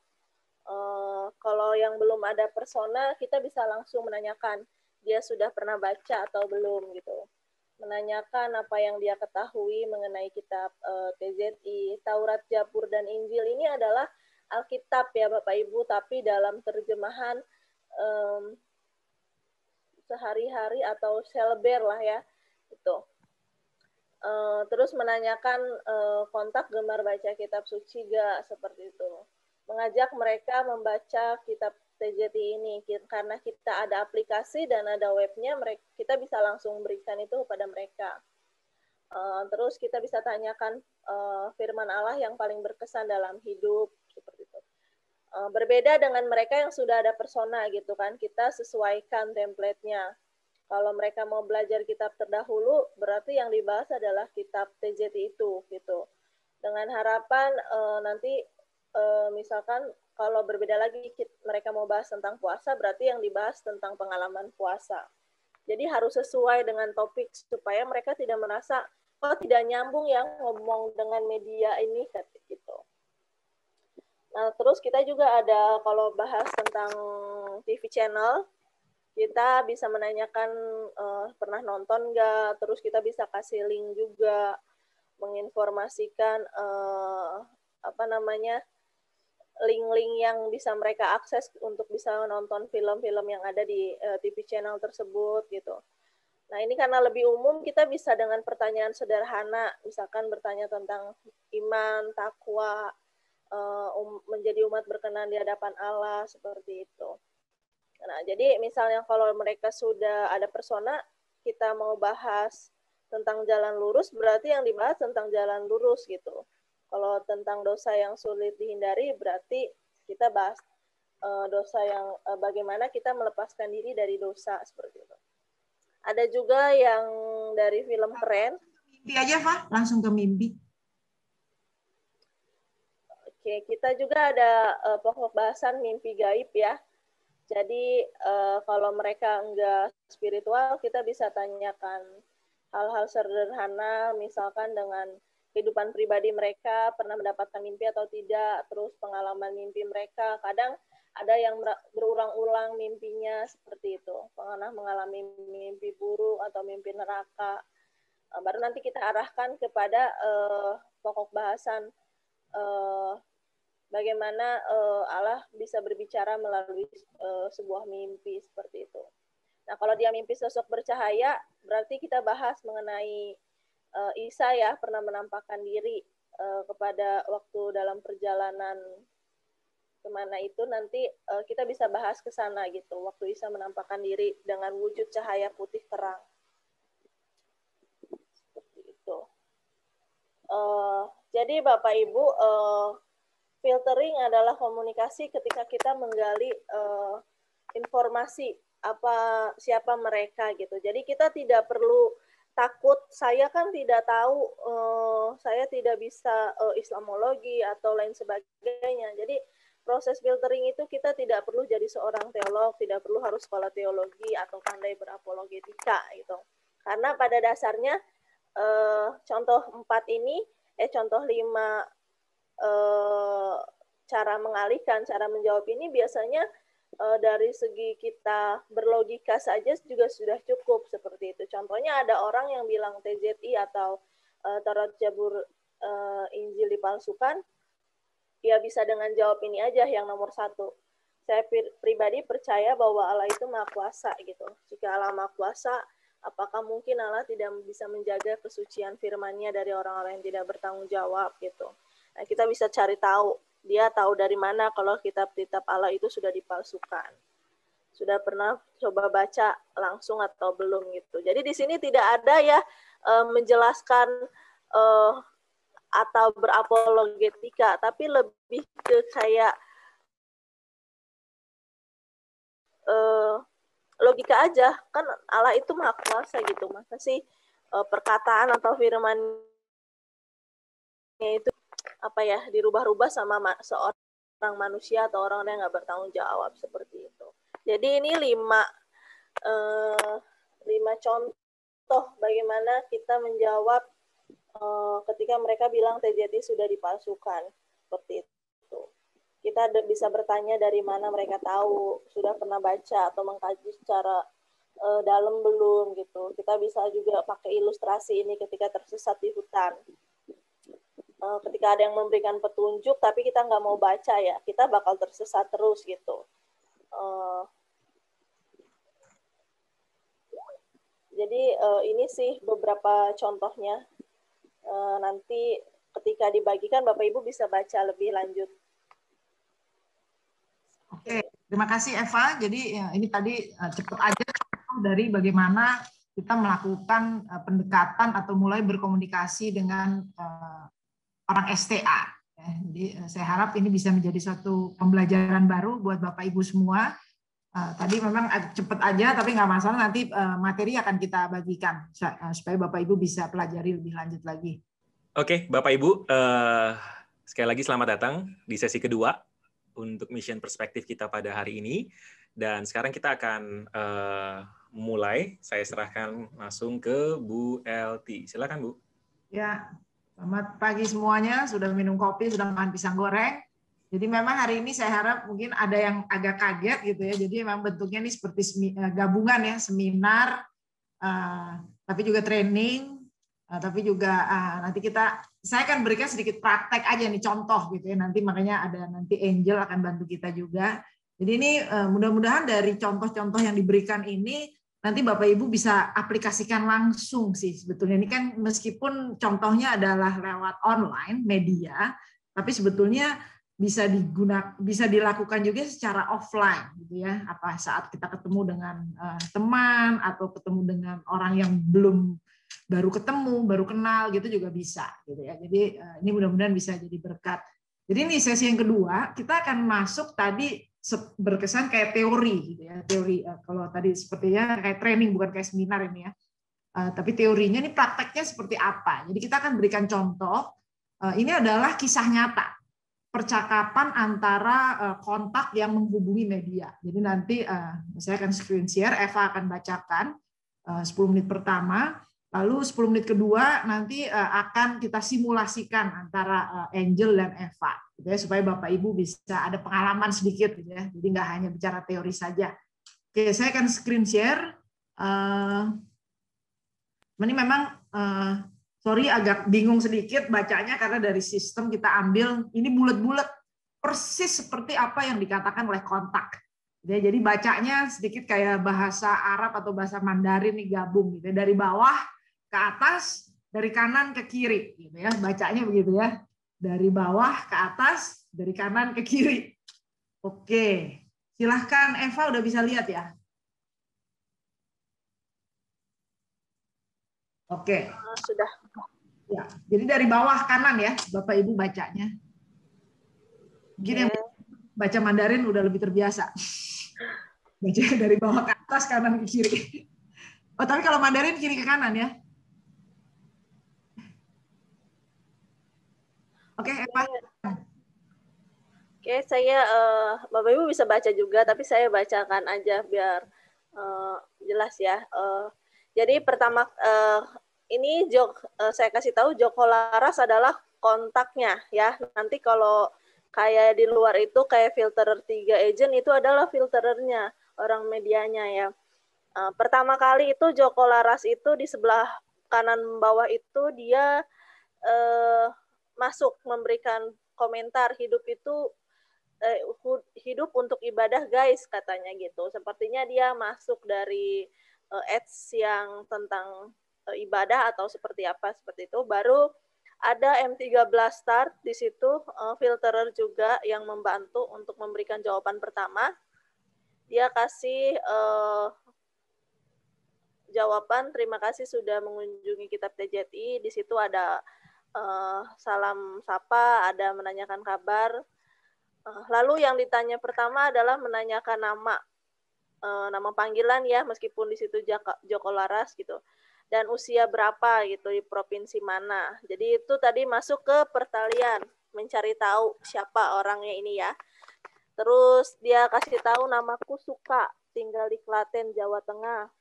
Kalau yang belum ada persona, kita bisa langsung menanyakan dia sudah pernah baca atau belum gitu. Menanyakan apa yang dia ketahui mengenai kitab TZI, Taurat, Zabur, dan Injil. Ini adalah Alkitab ya Bapak Ibu, tapi dalam terjemahan sehari-hari atau seleber lah ya. Itu. Terus menanyakan kontak gemar baca kitab suci gak, seperti itu. Mengajak mereka membaca kitab TJT ini, karena kita ada aplikasi dan ada webnya, kita bisa langsung berikan itu kepada mereka. Terus kita bisa tanyakan firman Allah yang paling berkesan dalam hidup, seperti itu. Berbeda dengan mereka yang sudah ada persona gitu kan, kita sesuaikan template-nya. Kalau mereka mau belajar kitab terdahulu, berarti yang dibahas adalah kitab TJT itu, gitu. Dengan harapan nanti misalkan kalau berbeda lagi, mereka mau bahas tentang puasa, berarti yang dibahas tentang pengalaman puasa. Jadi harus sesuai dengan topik, supaya mereka tidak merasa, oh tidak nyambung yang ngomong dengan media ini, gitu. Nah, terus kita juga ada, kalau bahas tentang TV channel, kita bisa menanyakan pernah nonton nggak, terus kita bisa kasih link juga, menginformasikan link-link yang bisa mereka akses untuk bisa menonton film-film yang ada di TV channel tersebut gitu. Nah, ini karena lebih umum, kita bisa dengan pertanyaan sederhana, misalkan bertanya tentang iman, takwa, menjadi umat berkenan di hadapan Allah, seperti itu. Nah, jadi misalnya kalau mereka sudah ada persona, kita mau bahas tentang jalan lurus, berarti yang dibahas tentang jalan lurus gitu. Kalau tentang dosa yang sulit dihindari, berarti kita bahas dosa yang bagaimana kita melepaskan diri dari dosa, seperti itu. Ada juga yang dari film keren. Mimpi aja, Fah. Langsung ke mimpi. Oke, kita juga ada pokok bahasan mimpi gaib ya. Jadi kalau mereka enggak spiritual, kita bisa tanyakan hal-hal sederhana, misalkan dengan kehidupan pribadi mereka, pernah mendapatkan mimpi atau tidak, terus pengalaman mimpi mereka. Kadang ada yang berulang-ulang mimpinya seperti itu, pernah mengalami mimpi buruk atau mimpi neraka. Baru nanti kita arahkan kepada pokok bahasan bagaimana Allah bisa berbicara melalui sebuah mimpi seperti itu. Nah, kalau dia mimpi sosok bercahaya, berarti kita bahas mengenai Isa ya, pernah menampakkan diri kepada waktu dalam perjalanan kemana itu, nanti kita bisa bahas ke sana gitu, waktu Isa menampakkan diri dengan wujud cahaya putih terang. Seperti itu. Jadi Bapak Ibu, filtering adalah komunikasi ketika kita menggali informasi siapa mereka gitu. Jadi kita tidak perlu takut, saya kan tidak tahu, saya tidak bisa Islamologi atau lain sebagainya. Jadi proses filtering itu kita tidak perlu jadi seorang teolog, tidak perlu harus sekolah teologi atau pandai berapologetika gitu. Karena pada dasarnya contoh 5 cara mengalihkan, cara menjawab ini biasanya dari segi kita berlogika saja juga sudah cukup seperti itu. Contohnya ada orang yang bilang TZI atau Taurat Zabur Injil dipalsukan, ya bisa dengan jawab ini aja yang nomor 1. Saya pribadi percaya bahwa Allah itu Maha Kuasa gitu. Jika Allah Maha Kuasa, apakah mungkin Allah tidak bisa menjaga kesucian firman-Nya dari orang-orang yang tidak bertanggung jawab gitu. Nah, kita bisa cari tahu. Dia tahu dari mana kalau kitab-kitab Allah itu sudah dipalsukan. Sudah pernah coba baca langsung atau belum gitu. Jadi di sini tidak ada ya menjelaskan atau berapologetika, tapi lebih ke kayak logika aja. Kan Allah itu Maha Kuasa gitu. Masa sih perkataan atau firman-Nya itu dirubah-rubah sama seorang manusia atau orang yang nggak bertanggung jawab seperti itu. Jadi ini 5 contoh bagaimana kita menjawab ketika mereka bilang TJT sudah dipalsukan seperti itu. Kita bisa bertanya dari mana mereka tahu, sudah pernah baca atau mengkaji secara dalam belum gitu. Kita bisa juga pakai ilustrasi ini ketika tersesat di hutan. Ketika ada yang memberikan petunjuk tapi kita nggak mau baca ya, kita bakal tersesat terus gitu. Jadi ini sih beberapa contohnya. Nanti ketika dibagikan Bapak Ibu bisa baca lebih lanjut. Oke, terima kasih Eva. Jadi ini tadi cepat aja dari bagaimana kita melakukan pendekatan atau mulai berkomunikasi dengan orang STA. Jadi saya harap ini bisa menjadi suatu pembelajaran baru buat Bapak Ibu semua. Tadi memang cepat aja, tapi nggak masalah, nanti materi akan kita bagikan supaya Bapak Ibu bisa pelajari lebih lanjut lagi. Oke, Bapak Ibu, sekali lagi selamat datang di sesi kedua untuk Mission Perspektif kita pada hari ini. Dan sekarang kita akan mulai. Saya serahkan langsung ke Bu Elty. Silakan, Bu. Ya. Selamat pagi semuanya, sudah minum kopi, sudah makan pisang goreng. Jadi memang hari ini saya harap mungkin ada yang agak kaget gitu ya. Jadi memang bentuknya ini seperti gabungan ya, seminar, tapi juga training, tapi juga nanti saya akan berikan sedikit praktek aja nih, contoh gitu ya. Nanti makanya nanti Angel akan bantu kita juga. Jadi ini mudah-mudahan dari contoh-contoh yang diberikan ini, nanti Bapak Ibu bisa aplikasikan langsung sih sebetulnya. Ini kan meskipun contohnya adalah lewat online media, tapi sebetulnya bisa dilakukan juga secara offline gitu ya. Apa saat kita ketemu dengan teman atau ketemu dengan orang yang baru ketemu, baru kenal gitu juga bisa gitu ya. Jadi ini mudah-mudahan bisa jadi berkat. Jadi ini sesi yang kedua, kita akan masuk tadi berkesan kayak teori gitu ya, teori kalau tadi sepertinya kayak training bukan kayak seminar ini ya, tapi teorinya ini prakteknya seperti apa. Jadi kita akan berikan contoh, ini adalah kisah nyata percakapan antara kontak yang menghubungi media. Jadi nanti saya akan screen share, Eva akan bacakan 10 menit pertama, Lalu 10 menit kedua nanti akan kita simulasikan antara Angel dan Eva, gitu ya, supaya Bapak Ibu bisa ada pengalaman sedikit, gitu ya. Jadi nggak hanya bicara teori saja. Oke, saya akan screen share. Ini memang sorry agak bingung sedikit bacanya karena dari sistem kita ambil ini bulat-bulat persis seperti apa yang dikatakan oleh kontak. Ya, jadi bacanya sedikit kayak bahasa Arab atau bahasa Mandarin nih gabung gitu ya. Dari bawah ke atas, dari kanan ke kiri gitu ya. Bacanya begitu ya. Dari bawah ke atas, dari kanan ke kiri. Oke. Silahkan Eva udah bisa lihat ya. Oke. Sudah. Ya, jadi dari bawah kanan ya, Bapak Ibu bacanya. Mungkin yang baca Mandarin udah lebih terbiasa. Baca dari bawah ke atas, kanan ke kiri. Oh, tapi kalau Mandarin kiri ke kanan ya. Oke, Eva. Oke, saya Bapak Ibu bisa baca juga, tapi saya bacakan aja biar jelas ya. Jadi pertama ini saya kasih tahu Joko Laras adalah kontaknya ya. Nanti kalau kayak di luar itu kayak filterer 3 agent itu adalah filterernya, orang medianya ya. Pertama kali itu Joko Laras itu di sebelah kanan bawah itu dia masuk memberikan komentar hidup itu hidup untuk ibadah guys katanya gitu. Sepertinya dia masuk dari ads yang tentang ibadah atau seperti apa seperti itu. Baru ada M13 Start di situ filterer juga yang membantu untuk memberikan jawaban pertama. Dia kasih jawaban terima kasih sudah mengunjungi Kitab TJTI. Di situ ada salam sapa, ada menanyakan kabar. Lalu yang ditanya pertama adalah menanyakan nama panggilan ya, meskipun di situ Joko Laras gitu, dan usia berapa gitu, di provinsi mana. Jadi itu tadi masuk ke pertalian, mencari tahu siapa orangnya ini ya. Terus dia kasih tahu namaku Suka, tinggal di Klaten, Jawa Tengah.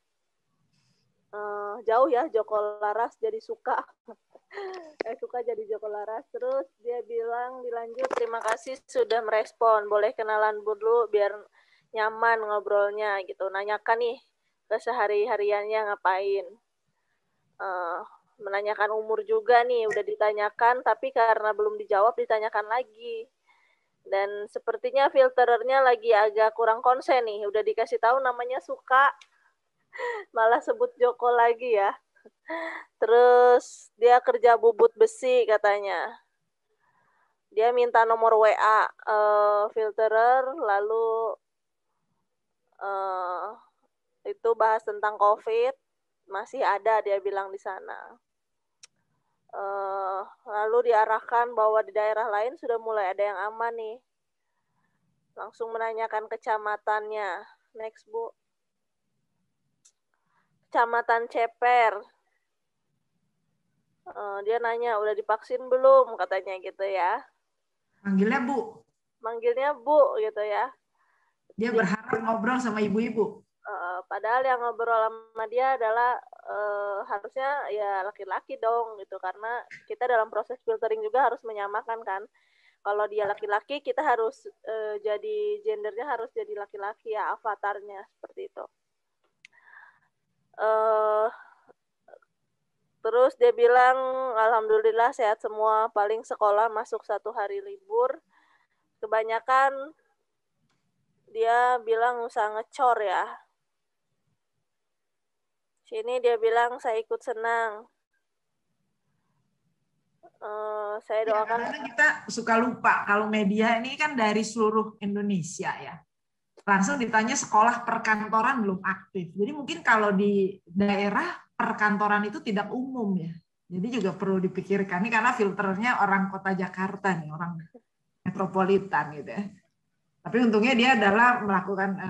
Jauh ya Joko Laras jadi Suka. Suka jadi Joko Laras. Terus dia bilang dilanjut terima kasih sudah merespon, boleh kenalan dulu biar nyaman ngobrolnya gitu. Nanyakan nih kesehari-hariannya ngapain. Menanyakan umur juga nih udah ditanyakan, tapi karena belum dijawab ditanyakan lagi. Dan sepertinya filterernya lagi agak kurang konsen nih, udah dikasih tahu namanya Suka malah sebut Joko lagi ya. Terus dia kerja bubut besi katanya. Dia minta nomor WA filterer, lalu itu bahas tentang COVID, masih ada dia bilang di sana. Lalu diarahkan bahwa di daerah lain sudah mulai ada yang aman nih. Langsung menanyakan kecamatannya. Next, Bu. Kecamatan Ceper. Dia nanya, udah divaksin belum? Katanya gitu ya. Manggilnya Bu. Manggilnya Bu gitu ya. Dia berharap ngobrol sama ibu-ibu. Padahal yang ngobrol sama dia adalah harusnya ya laki-laki dong gitu, karena kita dalam proses filtering juga harus menyamakan kan. Kalau dia laki-laki kita harus jadi gendernya harus jadi laki-laki ya, avatarnya seperti itu. Terus dia bilang alhamdulillah sehat semua, paling sekolah masuk 1 hari libur. Kebanyakan dia bilang usaha ngecor ya. Sini dia bilang saya ikut senang. Saya doakan. Ya, karena kita suka lupa kalau media ini kan dari seluruh Indonesia ya. Langsung ditanya sekolah perkantoran belum aktif. Jadi mungkin kalau di daerah perkantoran itu tidak umum ya. Jadi juga perlu dipikirkan. Ini karena filternya orang kota Jakarta nih, orang metropolitan gitu ya. Tapi untungnya dia adalah melakukan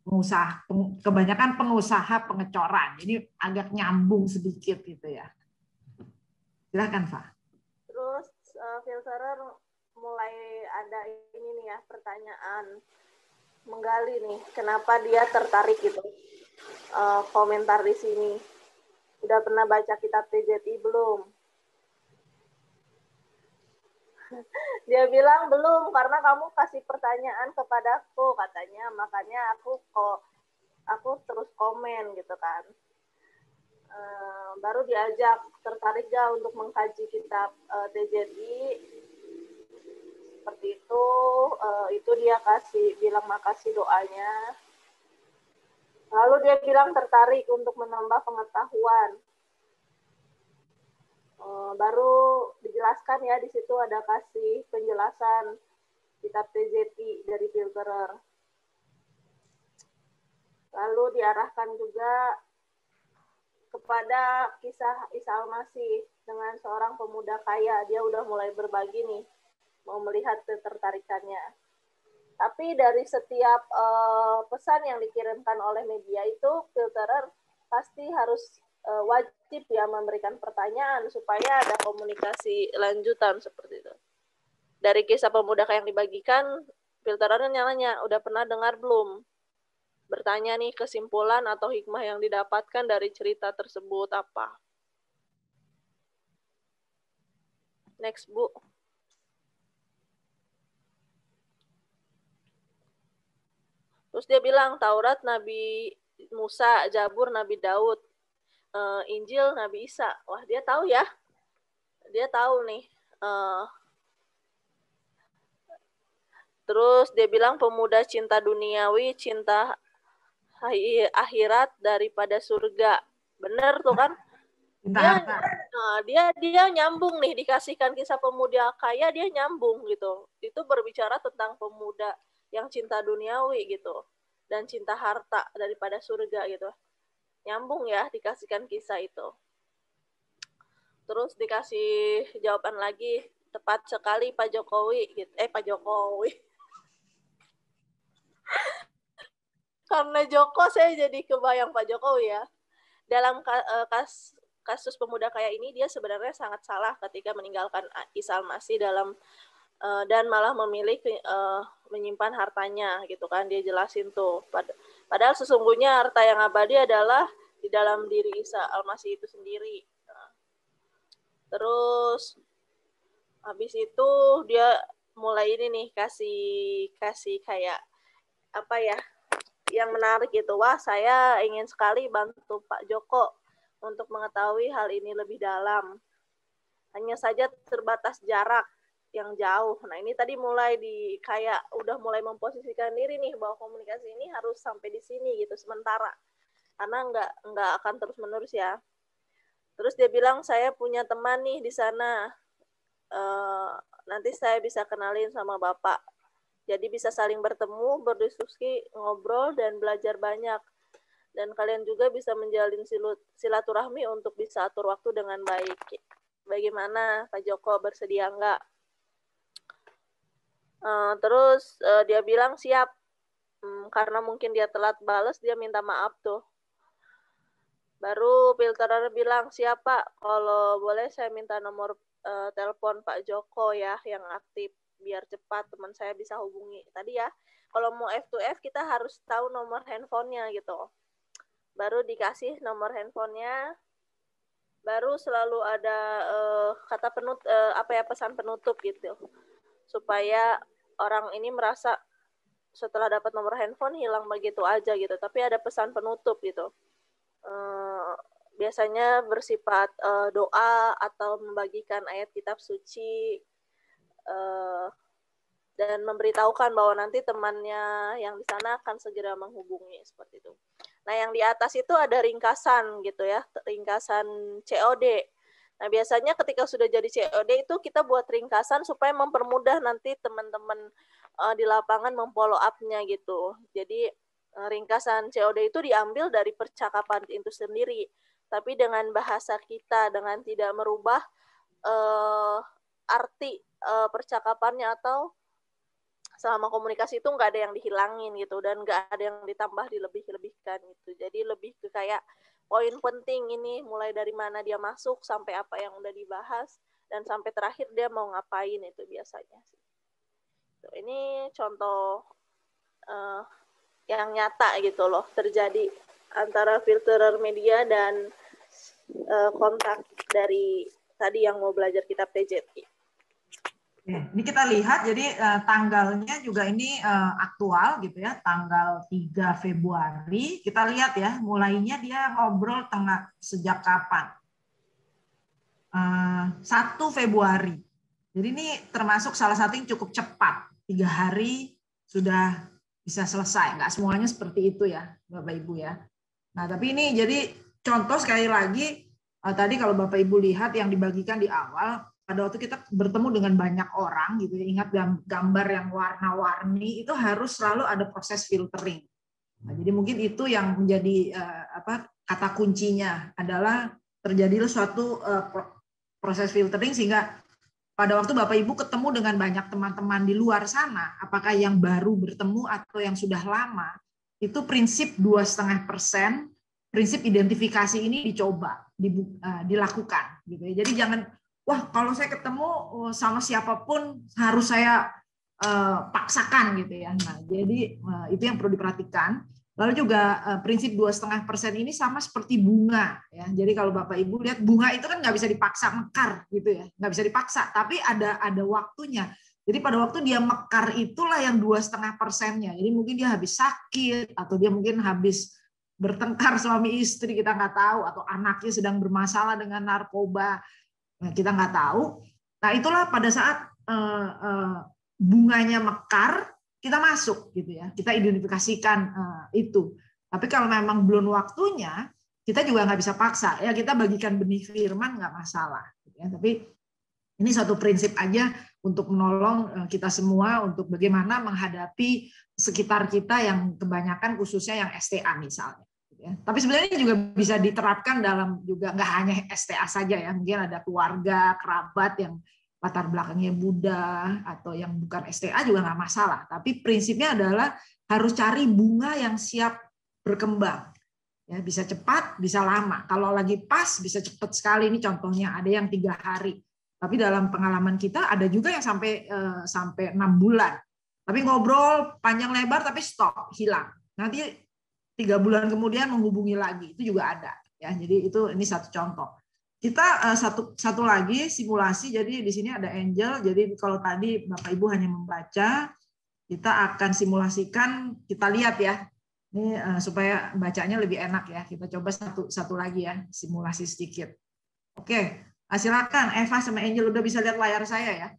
pengusaha, kebanyakan pengusaha pengecoran. Jadi agak nyambung sedikit gitu ya. Silakan, Pak. Terus filterer mulai ada ini nih ya, pertanyaan menggali nih, kenapa dia tertarik gitu komentar di sini. Udah pernah baca kitab TZI belum? Dia bilang belum, karena kamu kasih pertanyaan kepadaku katanya, makanya aku terus komen gitu kan. Baru diajak, tertarik gak untuk mengkaji kitab TZI seperti itu dia bilang makasih doanya. Lalu dia bilang tertarik untuk menambah pengetahuan. Baru dijelaskan ya, di situ ada kasih penjelasan kitab TZI dari Filterer. Lalu diarahkan juga kepada kisah Isa Al-Masih dengan seorang pemuda kaya. Dia udah mulai berbagi nih, mau melihat ketertarikannya. Tapi dari setiap pesan yang dikirimkan oleh media itu, Filterer pasti harus wajib ya memberikan pertanyaan supaya ada komunikasi lanjutan seperti itu. Dari kisah pemuda kaya yang dibagikan, Filterer nanya, udah pernah dengar belum? Bertanya nih kesimpulan atau hikmah yang didapatkan dari cerita tersebut apa. Next, Bu. Terus dia bilang Taurat Nabi Musa, Zabur Nabi Daud, Injil Nabi Isa. Wah, dia tahu ya. Dia tahu nih. Terus dia bilang pemuda cinta duniawi, cinta akhirat daripada surga. Bener tuh kan? Dia nyambung nih, dikasihkan kisah pemuda kaya, dia nyambung gitu. Itu berbicara tentang pemuda yang cinta duniawi gitu dan cinta harta daripada surga gitu. Nyambung ya, dikasihkan kisah itu. Terus dikasih jawaban lagi, tepat sekali Pak Jokowi gitu. Pak Jokowi. Karena Joko saya jadi kebayang Pak Jokowi ya. Dalam kasus pemuda kaya ini dia sebenarnya sangat salah ketika meninggalkan Isa Al-Masih dan malah memilih menyimpan hartanya gitu kan, dia jelasin tuh. Padahal sesungguhnya harta yang abadi adalah di dalam diri Isa Al-Masih itu sendiri. Terus habis itu dia mulai ini nih kasih kayak apa ya, yang menarik gitu. Wah, saya ingin sekali bantu Pak Joko untuk mengetahui hal ini lebih dalam. Hanya saja terbatas jarak yang jauh. Nah, ini tadi mulai udah mulai memposisikan diri nih bahwa komunikasi ini harus sampai di sini gitu sementara. Karena nggak akan terus-menerus ya. Terus dia bilang saya punya teman nih di sana. Nanti saya bisa kenalin sama Bapak. Jadi bisa saling bertemu, berdiskusi, ngobrol, dan belajar banyak. Dan kalian juga bisa menjalin silaturahmi untuk bisa atur waktu dengan baik. Bagaimana Pak Joko, bersedia enggak? Terus dia bilang siap. Karena mungkin dia telat balas, dia minta maaf tuh. Baru Filterer bilang, siap Pak, kalau boleh saya minta nomor telepon Pak Joko ya, yang aktif. Biar cepat teman saya bisa hubungi. Tadi ya, kalau mau F2F kita harus tahu nomor handphonenya gitu. Baru dikasih nomor handphonenya, baru selalu ada pesan penutup gitu. Supaya orang ini merasa setelah dapat nomor handphone hilang begitu aja gitu. Tapi ada pesan penutup gitu. Biasanya bersifat doa atau membagikan ayat kitab suci, dan memberitahukan bahwa nanti temannya yang di sana akan segera menghubungi seperti itu. Nah, yang di atas itu ada ringkasan gitu ya, ringkasan COD. Nah, biasanya ketika sudah jadi COD itu kita buat ringkasan supaya mempermudah nanti teman-teman di lapangan memfollow up-nya gitu. Jadi ringkasan COD itu diambil dari percakapan itu sendiri, tapi dengan bahasa kita, dengan tidak merubah arti percakapannya, atau selama komunikasi itu nggak ada yang dihilangin gitu, dan nggak ada yang ditambah dilebih-lebihkan gitu. Jadi lebih ke kayak poin penting ini, mulai dari mana dia masuk sampai apa yang udah dibahas dan sampai terakhir dia mau ngapain, itu biasanya sih. Ini contoh yang nyata gitu loh, terjadi antara Filterer Media dan kontak dari tadi yang mau belajar kitab TJT. Ini kita lihat, jadi tanggalnya juga ini aktual gitu ya, tanggal 3 Februari. Kita lihat ya, mulainya dia ngobrol sejak kapan? 1 Februari. Jadi ini termasuk salah satu yang cukup cepat. 3 hari sudah bisa selesai. Nggak semuanya seperti itu ya, Bapak Ibu ya. Nah, tapi ini jadi contoh sekali lagi, tadi kalau Bapak Ibu lihat yang dibagikan di awal, pada waktu kita bertemu dengan banyak orang, gitu ya, ingat gambar yang warna-warni, itu harus selalu ada proses filtering. Nah, jadi mungkin itu yang menjadi kata kuncinya adalah terjadilah suatu proses filtering sehingga pada waktu Bapak Ibu ketemu dengan banyak teman-teman di luar sana, apakah yang baru bertemu atau yang sudah lama, itu prinsip 2,5%, prinsip identifikasi ini dilakukan. Gitu ya. Jadi jangan, wah kalau saya ketemu sama siapapun harus saya paksakan gitu ya. Nah, jadi itu yang perlu diperhatikan. Lalu juga prinsip 2,5% ini sama seperti bunga ya. Jadi kalau Bapak Ibu lihat bunga itu kan nggak bisa dipaksa mekar gitu ya, nggak bisa dipaksa. Tapi ada waktunya. Jadi pada waktu dia mekar itulah yang 2,5%-nya. Jadi mungkin dia habis sakit atau dia mungkin habis bertengkar suami istri, kita nggak tahu, atau anaknya sedang bermasalah dengan narkoba, kita nggak tahu. Nah itulah pada saat bunganya mekar, kita masuk gitu ya, kita identifikasikan itu. Tapi kalau memang belum waktunya, kita juga nggak bisa paksa ya, kita bagikan benih firman nggak masalah. Gitu ya. Tapi ini satu prinsip aja untuk menolong kita semua untuk bagaimana menghadapi sekitar kita yang kebanyakan khususnya yang STA misalnya. Gitu ya. Tapi sebenarnya ini juga bisa diterapkan dalam juga nggak hanya STA saja ya, mungkin ada keluarga, kerabat yang latar belakangnya Buddha atau yang bukan STA juga nggak masalah. Tapi prinsipnya adalah harus cari bunga yang siap berkembang. Ya, bisa cepat, bisa lama. Kalau lagi pas, bisa cepat sekali. Ini contohnya ada yang 3 hari. Tapi dalam pengalaman kita ada juga yang sampai 6 bulan. Tapi ngobrol panjang lebar tapi stop, hilang. Nanti 3 bulan kemudian menghubungi lagi. Itu juga ada. Ya, jadi ini satu contoh. Kita satu lagi simulasi, jadi di sini ada Angel, jadi kalau tadi Bapak Ibu hanya membaca, kita akan simulasikan, kita lihat ya, ini supaya bacanya lebih enak ya, kita coba satu lagi ya, simulasi sedikit. Oke, silakan Eva sama Angel udah bisa lihat layar saya ya.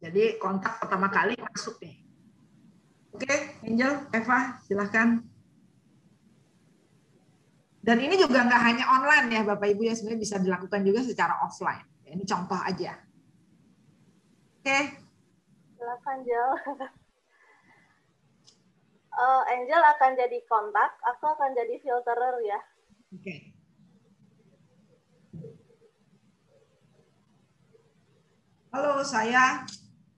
Jadi kontak pertama kali masuk nih. Oke, Angel, Eva, silakan. Dan ini juga nggak hanya online ya Bapak Ibu ya, sebenarnya bisa dilakukan juga secara offline. Ini contoh aja. Oke. Silakan Angel. Angel akan jadi kontak, aku akan jadi filterer ya. Oke. Halo, saya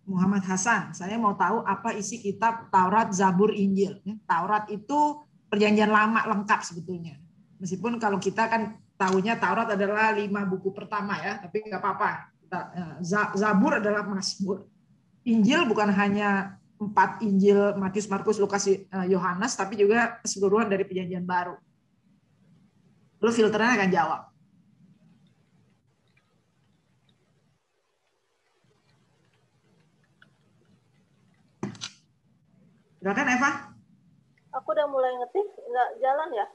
Muhammad Hasan. Saya mau tahu apa isi kitab Taurat, Zabur, Injil. Taurat itu perjanjian lama lengkap sebetulnya. Meskipun kalau kita kan tahunya Taurat adalah 5 buku pertama ya, tapi nggak apa-apa. Zabur adalah Mazmur. Injil bukan hanya 4 Injil, Matius, Markus, Lukas, Yohanes, tapi juga keseluruhan dari perjanjian baru. Lalu filternya akan jawab. Silakan Eva. Aku udah mulai ngetik, nggak jalan ya?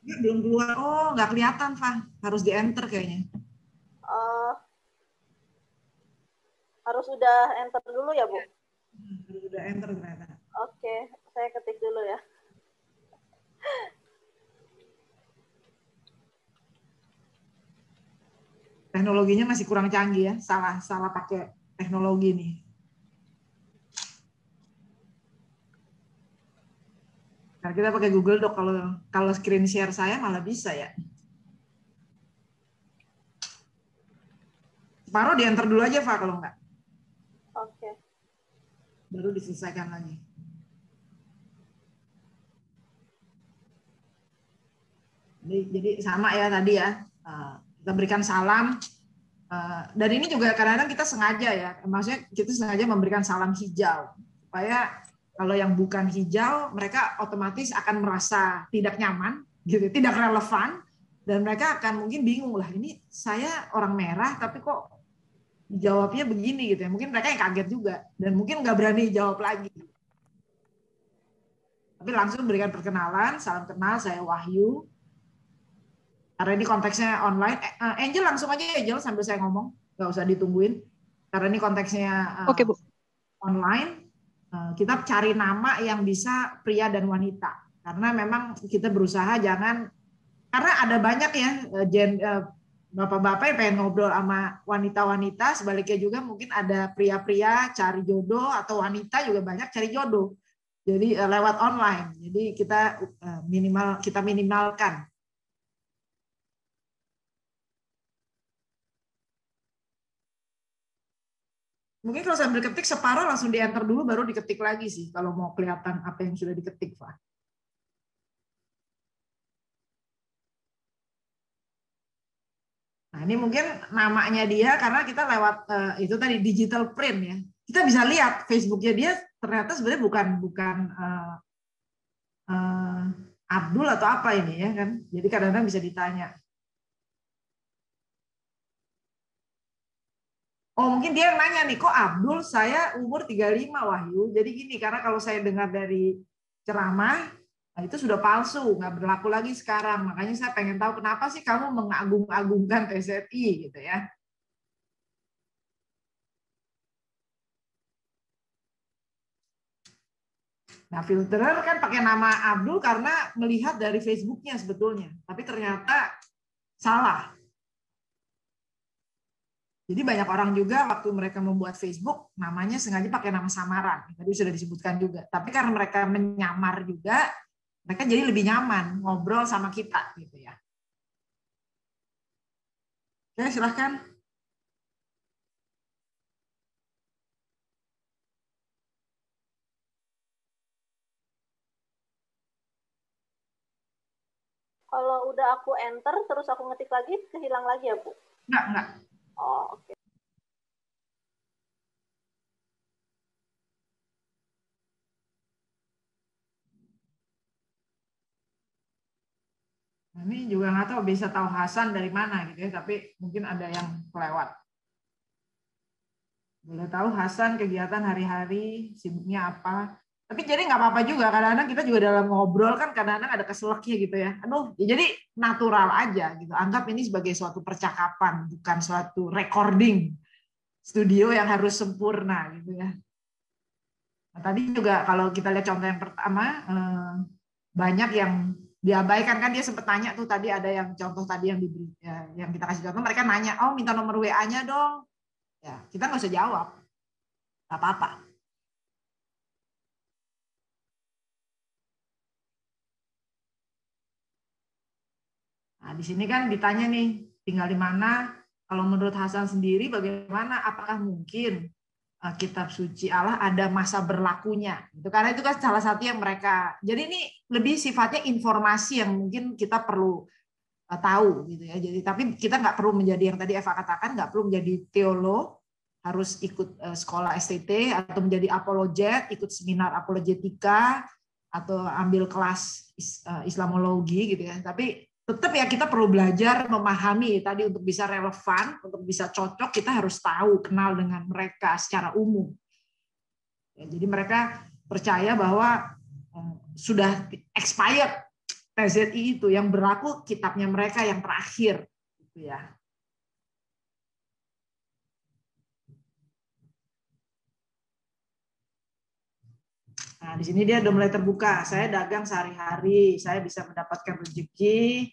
Ya, belum keluar. Oh, nggak kelihatan, Fah. Harus di-enter kayaknya. Harus udah enter dulu ya, Bu? Harus udah enter ternyata. Oke, saya ketik dulu ya. Teknologinya masih kurang canggih ya. Salah pakai teknologi nih. Nah, kita pakai Google Doc, kalau screen share saya malah bisa ya. Separuh di-enter dulu aja, Pak, kalau enggak. Oke. Baru diselesaikan lagi. Jadi sama ya tadi ya. Kita berikan salam. Dan ini juga kadang-kadang kita sengaja ya. Maksudnya kita sengaja memberikan salam hijau. Supaya Kalau yang bukan hijau, mereka otomatis akan merasa tidak nyaman, gitu, tidak relevan, dan mereka akan mungkin bingung lah, ini saya orang merah tapi kok jawabnya begini gitu ya. Mungkin mereka yang kaget juga dan mungkin nggak berani jawab lagi. Tapi langsung berikan perkenalan, salam kenal, saya Wahyu. Karena ini konteksnya online, Angel langsung aja Angel sambil saya ngomong, nggak usah ditungguin. Karena ini konteksnya Oke, Bu. Online, kita cari nama yang bisa pria dan wanita. Karena memang kita berusaha jangan, karena ada banyak ya bapak-bapak yang pengen ngobrol sama wanita-wanita, sebaliknya juga mungkin ada pria-pria cari jodoh atau wanita juga banyak cari jodoh. Jadi lewat online. Jadi kita minimalkan. Mungkin kalau sambil ketik separuh langsung di enter dulu baru diketik lagi sih kalau mau kelihatan apa yang sudah diketik, Pak. Nah, ini mungkin namanya dia karena kita lewat itu tadi digital print ya. Kita bisa lihat Facebooknya dia ternyata sebenarnya bukan Abdul atau apa ini ya kan. Jadi kadang-kadang bisa ditanya. Oh, mungkin dia yang nanya nih, kok Abdul saya umur 35 Wahyu. Jadi gini, karena kalau saya dengar dari ceramah, nah itu sudah palsu, nggak berlaku lagi sekarang. Makanya saya pengen tahu kenapa sih kamu mengagung-agungkan TZI gitu ya. Nah, filterer kan pakai nama Abdul karena melihat dari Facebooknya sebetulnya. Tapi ternyata salah. Jadi banyak orang juga waktu mereka membuat Facebook, namanya sengaja pakai nama samaran. Tadi sudah disebutkan juga. Tapi karena mereka menyamar juga, mereka jadi lebih nyaman ngobrol sama kita. Gitu ya. Oke, silahkan. Kalau udah aku enter, terus aku ngetik lagi, kehilang lagi ya, Bu? Enggak. Oh, oke. Nah, ini juga nggak tahu bisa tahu Hasan dari mana gitu ya, tapi mungkin ada yang kelewat. Boleh tahu Hasan kegiatan hari-hari, sibuknya apa. Tapi jadi nggak apa-apa juga, kadang-kadang kita juga dalam ngobrol kan kadang-kadang ada keseleknya gitu ya. Aduh, ya jadi natural aja gitu. Anggap ini sebagai suatu percakapan, bukan suatu recording studio yang harus sempurna gitu ya. Nah, tadi juga kalau kita lihat contoh yang pertama, banyak yang diabaikan kan, dia sempat tanya tuh tadi ada yang contoh tadi yang diberi yang kita kasih contoh, mereka nanya, oh minta nomor WA-nya dong. Ya, kita nggak usah jawab. Nggak apa-apa. Nah, di sini kan ditanya nih, tinggal di mana? Kalau menurut Hasan sendiri bagaimana? Apakah mungkin kitab suci Allah ada masa berlakunya? Itu karena itu kan salah satu yang mereka. Jadi ini lebih sifatnya informasi yang mungkin kita perlu tahu gitu ya. Jadi tapi kita nggak perlu menjadi yang tadi Eva katakan, nggak perlu menjadi teolog, harus ikut sekolah STT atau menjadi apologet, ikut seminar apologetika atau ambil kelas Islamologi gitu ya. Tapi tetap ya kita perlu belajar memahami tadi untuk bisa relevan, untuk bisa cocok kita harus tahu, kenal dengan mereka secara umum. Ya, jadi mereka percaya bahwa sudah expired TZI itu, yang berlaku kitabnya mereka yang terakhir gitu ya. Nah, di sini dia udah mulai terbuka. Saya dagang sehari-hari, saya bisa mendapatkan rezeki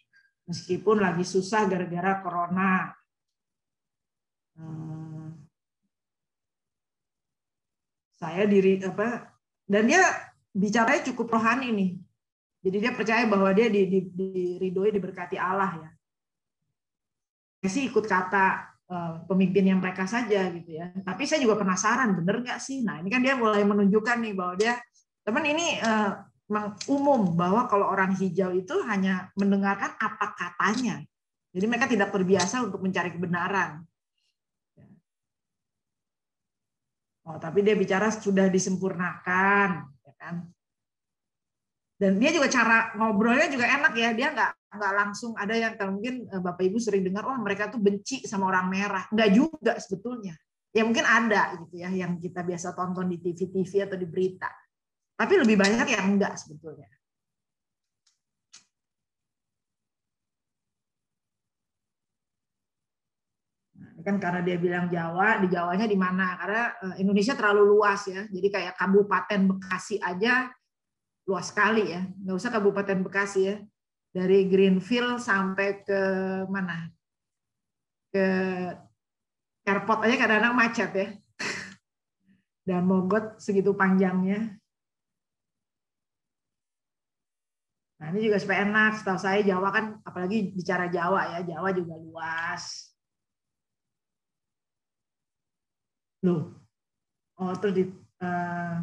meskipun lagi susah gara-gara corona. Saya dan dia bicaranya cukup rohani nih. Jadi dia percaya bahwa dia diridhoi, diberkati Allah ya. Saya sih ikut kata pemimpin yang mereka saja gitu ya. Tapi saya juga penasaran, bener nggak sih? Nah ini kan dia mulai menunjukkan nih bahwa dia, teman ini umum bahwa kalau orang hijau itu hanya mendengarkan apa katanya. Jadi mereka tidak terbiasa untuk mencari kebenaran. Oh, tapi dia bicara sudah disempurnakan. kan. Dan dia juga cara ngobrolnya juga enak ya, dia nggak langsung ada yang mungkin Bapak Ibu sering dengar, oh mereka tuh benci sama orang merah. Nggak juga sebetulnya. Ya mungkin ada gitu ya, yang kita biasa tonton di TV atau di berita. Tapi lebih banyak yang enggak sebetulnya. Nah, kan karena dia bilang Jawa, di Jawanya di mana? Karena Indonesia terlalu luas ya, jadi kayak Kabupaten Bekasi aja luas sekali ya, nggak usah Kabupaten Bekasi ya, dari Greenfield sampai ke mana, ke airport aja kadang-kadang macet ya, dan Mogot segitu panjangnya. Nah ini juga supaya enak, setahu saya Jawa kan, apalagi bicara Jawa ya, Jawa juga luas. Loh, oh terus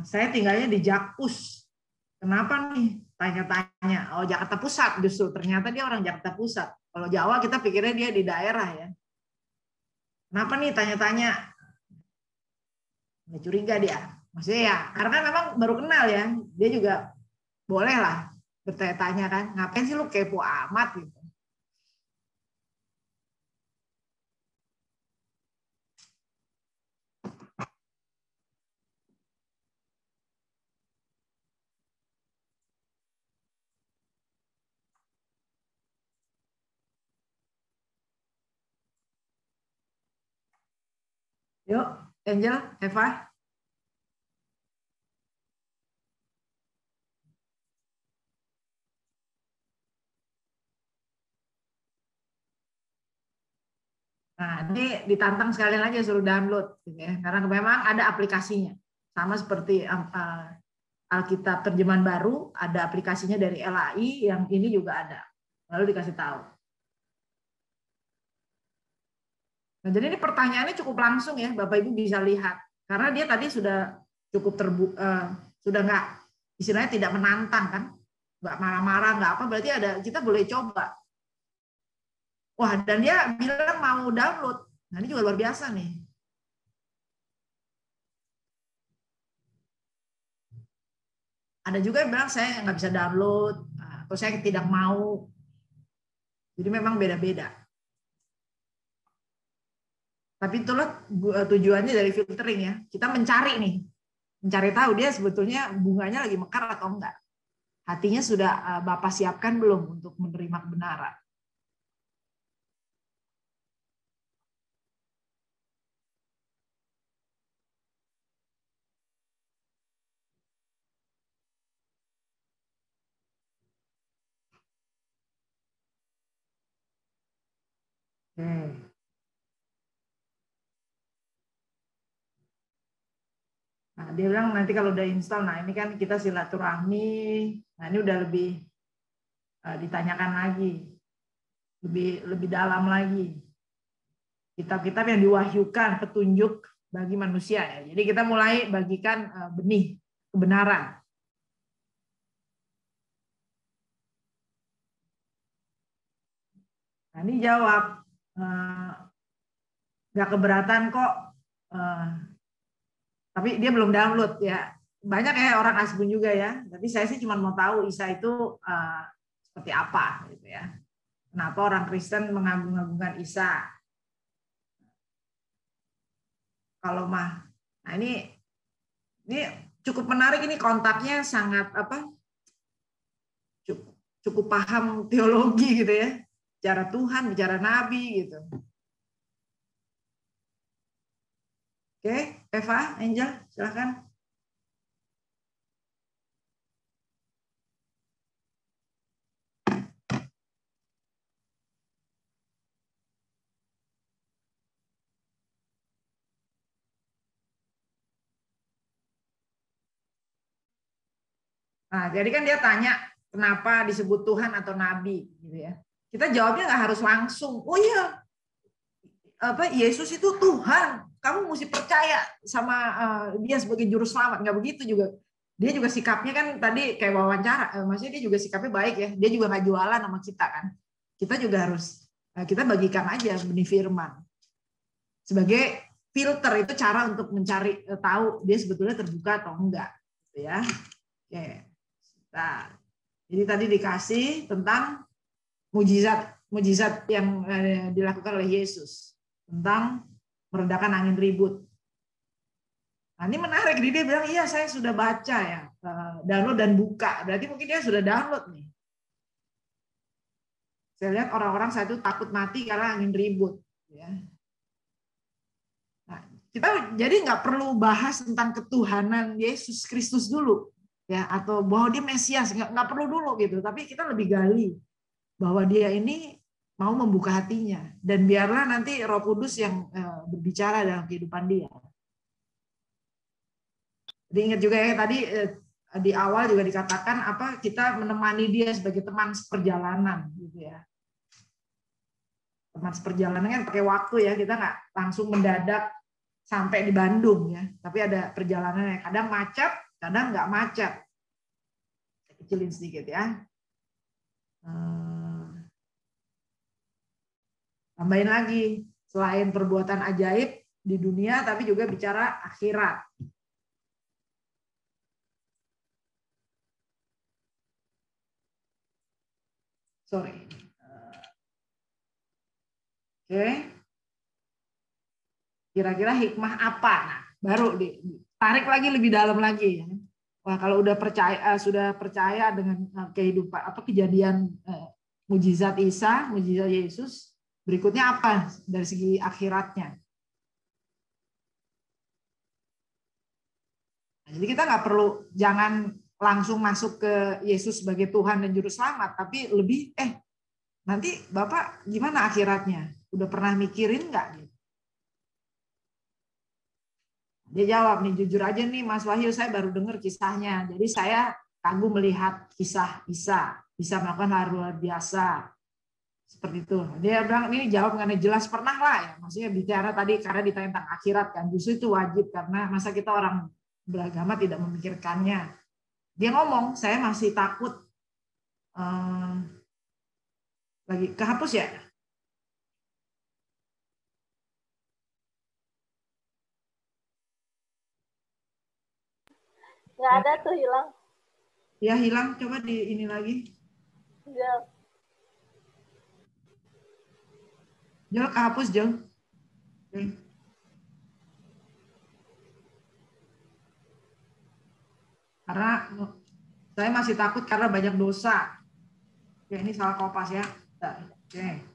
saya tinggalnya di Jakpus. Kenapa nih? Tanya-tanya. Oh, Jakarta Pusat justru. Ternyata dia orang Jakarta Pusat. Kalau Jawa kita pikirnya dia di daerah ya. Kenapa nih tanya-tanya? Nggak curiga dia. Maksudnya ya, karena memang baru kenal ya. Dia juga boleh lah bertanya-tanya kan. Ngapain sih lu kepo amat gitu. Yuk, Angel, Eva. Nah, ini ditantang sekali lagi suruh download, gitu ya. Karena memang ada aplikasinya. Sama seperti Alkitab terjemahan baru, ada aplikasinya dari LAI, yang ini juga ada. Lalu dikasih tahu. Nah, jadi ini pertanyaannya cukup langsung ya, Bapak Ibu bisa lihat. Karena dia tadi sudah cukup sudah nggak, istilahnya tidak menantang kan, nggak marah-marah, nggak apa, berarti kita boleh coba. Wah, dan dia bilang mau download. Nah, ini juga luar biasa nih. Ada juga yang bilang saya nggak bisa download, atau saya tidak mau. Jadi memang beda-beda. Tapi itulah tujuannya dari filtering ya. Kita mencari nih, mencari tahu dia sebetulnya bunganya lagi mekar atau enggak. Hatinya sudah Bapak siapkan belum untuk menerima kebenaran. Nah, dia bilang nanti kalau udah install, nah ini kan kita silaturahmi, nah ini udah lebih ditanyakan lagi, lebih dalam lagi. Kitab-kitab yang diwahyukan, petunjuk bagi manusia. Ya. Jadi kita mulai bagikan benih kebenaran. Nah, ini jawab, nggak keberatan kok, tapi dia belum download ya. Banyak ya orang asbun juga ya. Tapi saya sih cuma mau tahu Isa itu seperti apa gitu ya. Kenapa orang Kristen mengagung-agungkan Isa? Kalau nah ini cukup menarik, ini kontaknya sangat cukup paham teologi gitu ya. Bicara Tuhan, bicara Nabi gitu. Oke, Eva, Angel, silakan. Nah, jadi kan dia tanya kenapa disebut Tuhan atau Nabi, gitu ya. Kita jawabnya nggak harus langsung. Oh iya, Yesus itu Tuhan. Kamu mesti percaya sama dia sebagai juru selamat. Nggak begitu juga. Dia juga sikapnya kan tadi kayak wawancara. Maksudnya dia juga sikapnya baik ya. Dia juga nggak jualan sama kita kan. Kita juga harus, kita bagikan aja benih firman. Sebagai filter, itu cara untuk mencari tahu dia sebetulnya terbuka atau enggak. Gitu ya. Oke. Nah, jadi tadi dikasih tentang mujizat yang dilakukan oleh Yesus tentang meredakan angin ribut. Nah, ini menarik. Dia bilang, iya saya sudah baca ya, download dan buka. Berarti mungkin dia sudah download nih. Saya lihat orang-orang saya itu takut mati karena angin ribut. Ya. Nah, kita jadi nggak perlu bahas tentang ketuhanan Yesus Kristus dulu, ya, atau bahwa dia Mesias, nggak perlu dulu gitu. Tapi kita lebih gali bahwa dia ini mau membuka hatinya, dan biarlah nanti Roh Kudus yang berbicara dalam kehidupan dia. Jadi ingat juga ya tadi di awal juga dikatakan apa, kita menemani dia sebagai teman seperjalanan gitu ya. Teman seperjalanan kan pakai waktu ya, kita nggak langsung mendadak sampai di Bandung ya, tapi ada perjalanan yang kadang macet, kadang nggak macet. Saya kecilin sedikit ya. Tambahin lagi, selain perbuatan ajaib di dunia, tapi juga bicara akhirat. Sorry. Oke. Kira-kira hikmah apa? Nah, baru ditarik lagi lebih dalam lagi. Wah, kalau udah percaya, sudah percaya dengan kehidupan apa kejadian mujizat Isa, mujizat Yesus, berikutnya apa dari segi akhiratnya? Nah, jadi kita nggak perlu, jangan langsung masuk ke Yesus sebagai Tuhan dan Juru Selamat, tapi lebih nanti Bapak gimana akhiratnya? Udah pernah mikirin nggak? Dia jawab nih, jujur aja nih Mas Wahyu, saya baru dengar kisahnya. Jadi saya kagum melihat kisah Isa, bisa melakukan hal luar biasa. Seperti itu. Dia bilang ini jawab mengenai jelas pernah lah ya. Maksudnya bicara tadi karena ditanya tentang akhirat kan. Justru itu wajib karena masa kita orang beragama tidak memikirkannya. Dia ngomong, saya masih takut. Lagi kehapus ya? Nggak ada tuh, hilang. Ya hilang, coba di ini lagi. Ya. Jel, kehapus Jel. Oke. Karena saya masih takut karena banyak dosa. Oke, ini salah kopas ya. Oke.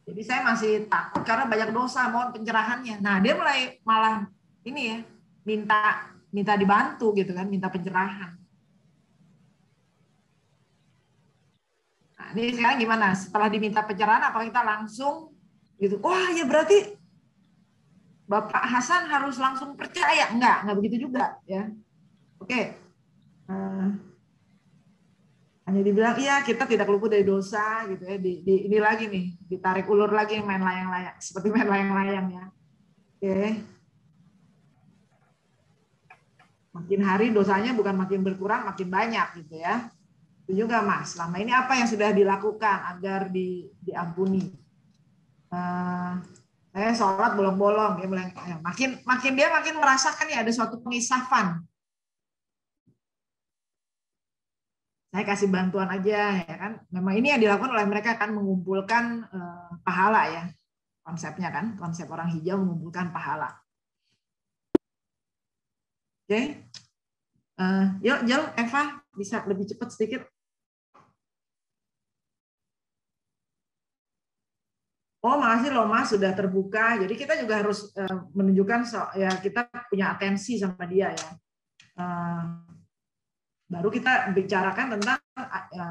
Jadi saya masih takut karena banyak dosa, mohon pencerahannya. Nah, dia malah ini ya, minta dibantu gitu kan, minta pencerahan. Nah, ini sekarang gimana? Setelah diminta pencerahan, apa kita langsung gitu? Wah, ya berarti Bapak Hasan harus langsung percaya? Enggak begitu juga ya. Oke. Hanya dibilang, iya kita tidak luput dari dosa gitu ya. Ini lagi nih, ditarik ulur lagi main layang-layang, seperti main layang-layang ya. Oke. Makin hari dosanya bukan makin berkurang, makin banyak gitu ya. Itu juga Mas, selama ini apa yang sudah dilakukan agar diampuni? Saya sholat bolong-bolong, makin dia makin merasakan ya ada suatu pengisafan. Saya kasih bantuan aja ya kan. Memang ini yang dilakukan oleh mereka kan, mengumpulkan pahala ya. Konsepnya kan, konsep orang hijau mengumpulkan pahala. Oke. Yuk Jel, Eva bisa lebih cepat sedikit. Oh, makasih loh Mas sudah terbuka. Jadi kita juga harus menunjukkan ya kita punya atensi sama dia ya. Baru kita bicarakan tentang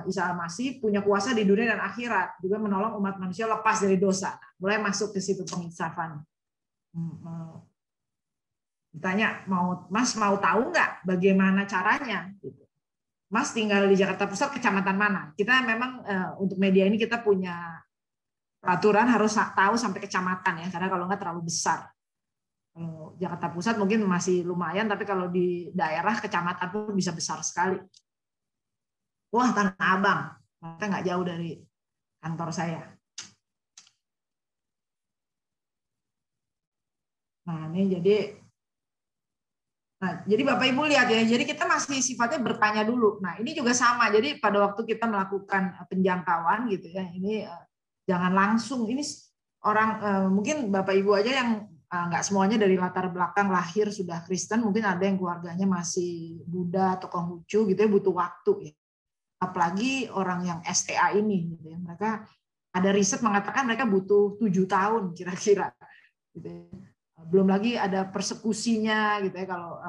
Isa Al-Masih punya kuasa di dunia dan akhirat, juga menolong umat manusia lepas dari dosa. Mulai masuk ke situ penginsafan. Ditanya, Mas mau tahu nggak bagaimana caranya? Mas tinggal di Jakarta Pusat, kecamatan mana? Kita memang untuk media ini kita punya peraturan harus tahu sampai kecamatan ya, karena kalau nggak terlalu besar. Kalau Jakarta Pusat mungkin masih lumayan, tapi kalau di daerah kecamatan pun bisa besar sekali. Wah, Tanah Abang. Mereka nggak jauh dari kantor saya. Nah, ini jadi Bapak Ibu lihat ya, jadi kita masih sifatnya bertanya dulu. Nah, ini juga sama. Jadi pada waktu kita melakukan penjangkauan gitu ya, ini jangan langsung. Ini orang mungkin Bapak Ibu aja yang nggak semuanya dari latar belakang lahir sudah Kristen, mungkin ada yang keluarganya masih Buddha atau Konghucu gitu ya, butuh waktu ya. Apalagi orang yang STA ini gitu ya. Mereka ada riset mengatakan mereka butuh 7 tahun kira-kira gitu ya. Belum lagi ada persekusinya gitu ya, kalau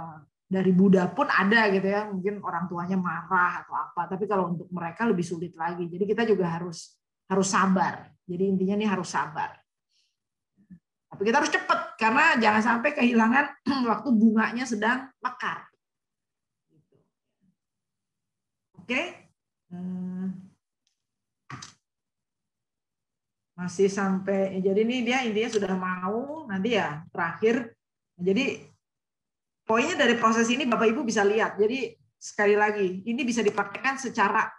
dari Buddha pun ada gitu ya, mungkin orang tuanya marah atau apa, tapi kalau untuk mereka lebih sulit lagi. Jadi kita juga harus sabar. Jadi intinya ini harus sabar. Tapi kita harus cepat karena jangan sampai kehilangan waktu bunganya sedang mekar. Oke. Masih sampai, jadi ini dia intinya sudah mau, nanti ya terakhir. Jadi poinnya dari proses ini Bapak Ibu bisa lihat. Jadi sekali lagi, ini bisa dipraktekkan secara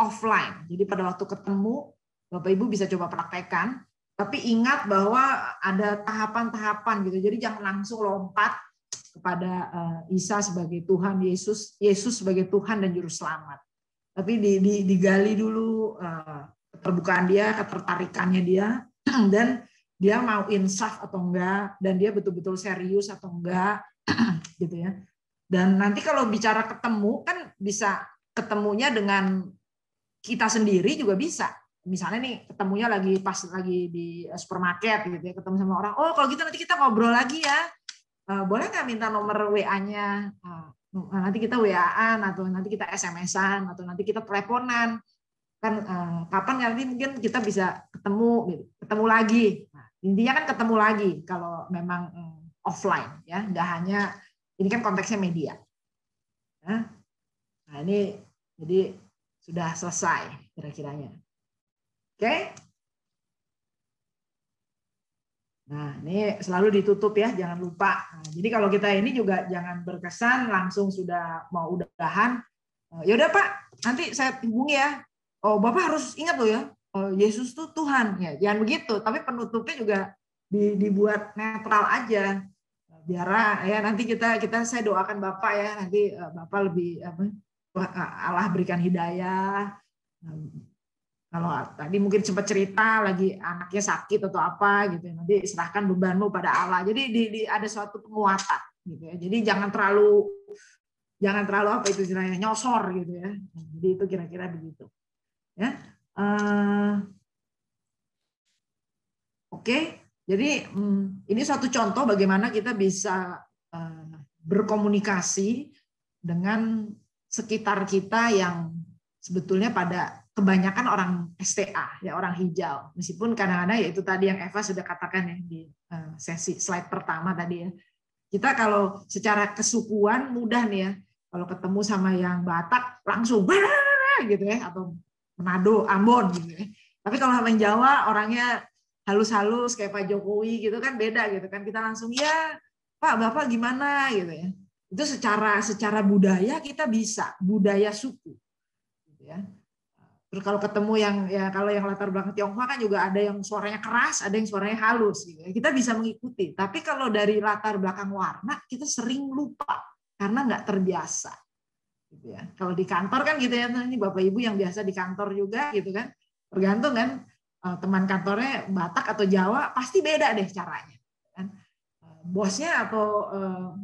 offline. Jadi pada waktu ketemu, Bapak Ibu bisa coba praktekkan. Tapi ingat bahwa ada tahapan-tahapan gitu. Jadi jangan langsung lompat kepada Isa sebagai Tuhan, Yesus sebagai Tuhan dan Juru Selamat. Tapi digali dulu keterbukaan dia, ketertarikannya dia, dan dia mau insaf atau enggak, dan dia betul-betul serius atau enggak, gitu ya. Dan nanti kalau bicara ketemu, kan bisa ketemunya dengan kita sendiri juga bisa. Misalnya nih, ketemunya pas lagi di supermarket, gitu ya, ketemu sama orang, oh kalau gitu nanti kita ngobrol lagi ya, boleh nggak minta nomor WA-nya, nanti kita WA-an, atau nanti kita SMS-an, atau nanti kita teleponan. Kan kapan nanti mungkin kita bisa ketemu lagi. Nah, intinya kan ketemu lagi kalau memang offline ya, nggak hanya ini kan konteksnya media. Nah ini jadi sudah selesai kira-kiranya. Oke. Nah ini selalu ditutup ya, jangan lupa. Nah, jadi kalau kita ini juga jangan berkesan langsung sudah mau udahan. Ya udah Pak, nanti saya hubungi ya. Oh, Bapak harus ingat loh ya, oh, Yesus tuh Tuhan. Ya, jangan begitu, tapi penutupnya juga dibuat netral aja. Biar ya nanti saya doakan Bapak ya, nanti Bapak lebih Allah berikan hidayah. Kalau tadi mungkin sempat cerita lagi anaknya sakit atau apa gitu, nanti serahkan bebanmu pada Allah. Jadi ada suatu penguatan gitu ya. Jadi jangan terlalu apa itu istilahnya, nyosor gitu ya. Jadi itu kira-kira begitu. Ya, oke. Jadi ini suatu contoh bagaimana kita bisa berkomunikasi dengan sekitar kita yang sebetulnya pada kebanyakan orang STA, ya orang hijau. Meskipun kadang-kadang ya itu tadi yang Eva sudah katakan ya di sesi slide pertama tadi ya. Kita kalau secara kesukuan mudah nih ya, kalau ketemu sama yang Batak langsung gitu ya, atau Manado, Ambon gitu ya. Tapi kalau sama yang Jawa orangnya halus-halus kayak Pak Jokowi gitu kan beda gitu kan. Kita langsung ya Pak Bapak gimana gitu ya. Itu secara budaya kita bisa, budaya suku gitu ya. Terus kalau ketemu kalau yang latar belakang Tionghoa kan juga ada yang suaranya keras, ada yang suaranya halus gitu ya. Kita bisa mengikuti. Tapi kalau dari latar belakang warna kita sering lupa karena nggak terbiasa. Gitu ya. Kalau di kantor kan gitu ya, ini Bapak Ibu yang biasa di kantor juga gitu kan, tergantung kan teman kantornya Batak atau Jawa pasti beda deh caranya. Kan? Bosnya atau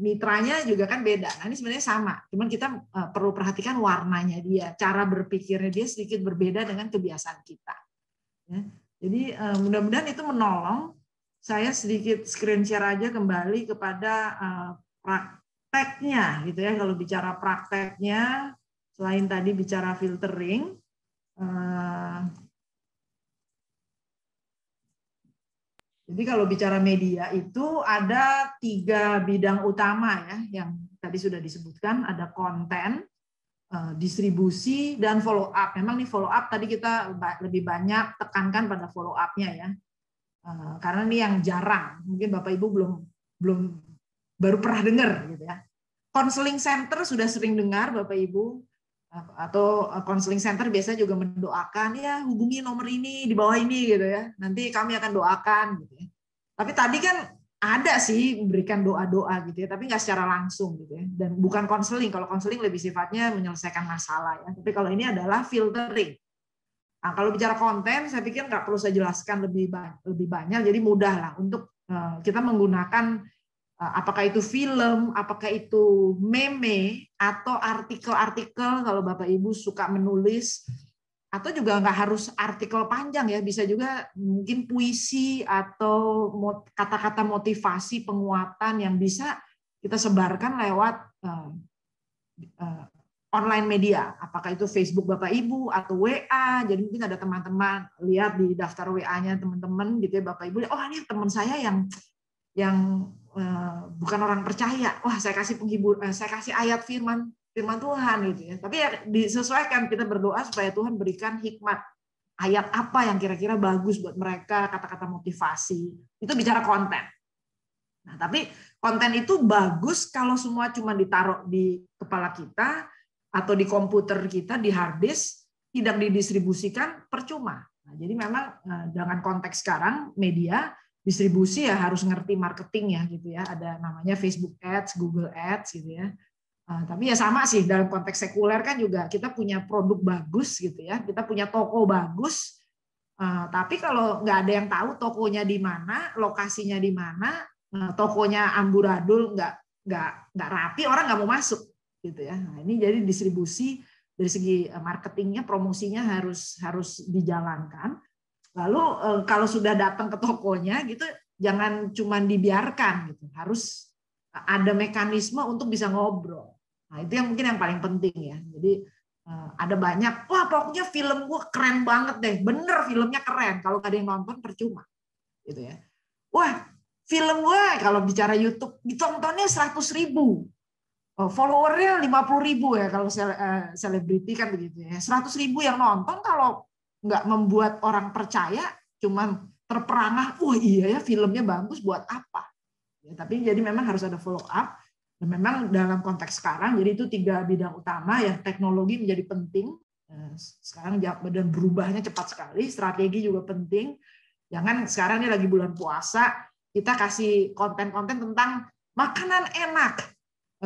mitranya juga kan beda. Nah ini sebenarnya sama, cuman kita perlu perhatikan warnanya dia, cara berpikirnya dia sedikit berbeda dengan kebiasaan kita. Ya. Jadi mudah-mudahan itu menolong. Saya sedikit screen share aja kembali kepada prakteknya gitu ya. Kalau bicara prakteknya, selain tadi bicara filtering, jadi kalau bicara media itu ada 3 bidang utama ya, yang tadi sudah disebutkan, ada konten, distribusi, dan follow up. Memang nih follow up tadi kita lebih banyak tekankan pada follow up-nya ya, karena ini yang jarang, mungkin Bapak Ibu belum baru pernah dengar gitu ya. Counseling center sudah sering dengar Bapak Ibu, atau counseling center biasanya juga mendoakan, ya hubungi nomor ini di bawah ini gitu ya, nanti kami akan doakan gitu ya. Tapi tadi kan ada sih memberikan doa-doa gitu ya, tapi nggak secara langsung gitu ya, dan bukan konseling. Kalau konseling lebih sifatnya menyelesaikan masalah ya, tapi kalau ini adalah filtering. Nah, kalau bicara konten, saya pikir nggak perlu saya jelaskan lebih banyak, jadi mudah lah untuk kita menggunakan apakah itu film, apakah itu meme, atau artikel-artikel kalau Bapak Ibu suka menulis, atau juga nggak harus artikel panjang ya, bisa juga mungkin puisi atau kata-kata motivasi, penguatan yang bisa kita sebarkan lewat online media, apakah itu Facebook Bapak Ibu atau WA. Jadi mungkin ada teman-teman lihat di daftar WA-nya teman-teman gitu ya, Bapak Ibu, oh ini teman saya yang bukan orang percaya, wah saya kasih penghibur, saya kasih ayat firman Tuhan gitu ya. Tapi ya disesuaikan, kita berdoa supaya Tuhan berikan hikmat, ayat apa yang kira-kira bagus buat mereka, kata-kata motivasi. Itu bicara konten. Nah, tapi konten itu bagus kalau semua cuma ditaruh di kepala kita atau di komputer kita, di hard disk, tidak didistribusikan, percuma. Nah, jadi memang dengan konteks sekarang media distribusi ya harus ngerti marketing ya gitu ya. Ada namanya Facebook Ads, Google Ads gitu ya. Tapi ya sama sih dalam konteks sekuler kan juga kita punya produk bagus gitu ya. Kita punya toko bagus. Tapi kalau nggak ada yang tahu tokonya di mana, lokasinya di mana, tokonya amburadul, nggak rapi, orang nggak mau masuk gitu ya. Nah, ini jadi distribusi dari segi marketingnya, promosinya harus dijalankan. Lalu kalau sudah datang ke tokonya gitu, jangan cuma dibiarkan gitu, harus ada mekanisme untuk bisa ngobrol. Nah, itu yang mungkin yang paling penting ya. Jadi ada banyak, wah pokoknya film gue keren banget deh, bener filmnya keren. Kalau nggak ada yang nonton percuma, gitu ya. Wah film gue kalau bicara YouTube ditontonnya 100.000, followernya 50.000 ya kalau selebriti kan begitu ya. 100.000 yang nonton, kalau nggak membuat orang percaya, cuman terperangah, wah iya ya filmnya bagus, buat apa? Ya, tapi jadi memang harus ada follow up. Dan memang dalam konteks sekarang, jadi itu 3 bidang utama ya, teknologi menjadi penting. Sekarang dan berubahnya cepat sekali, strategi juga penting. Jangan sekarang ini lagi bulan puasa, kita kasih konten-konten tentang makanan enak,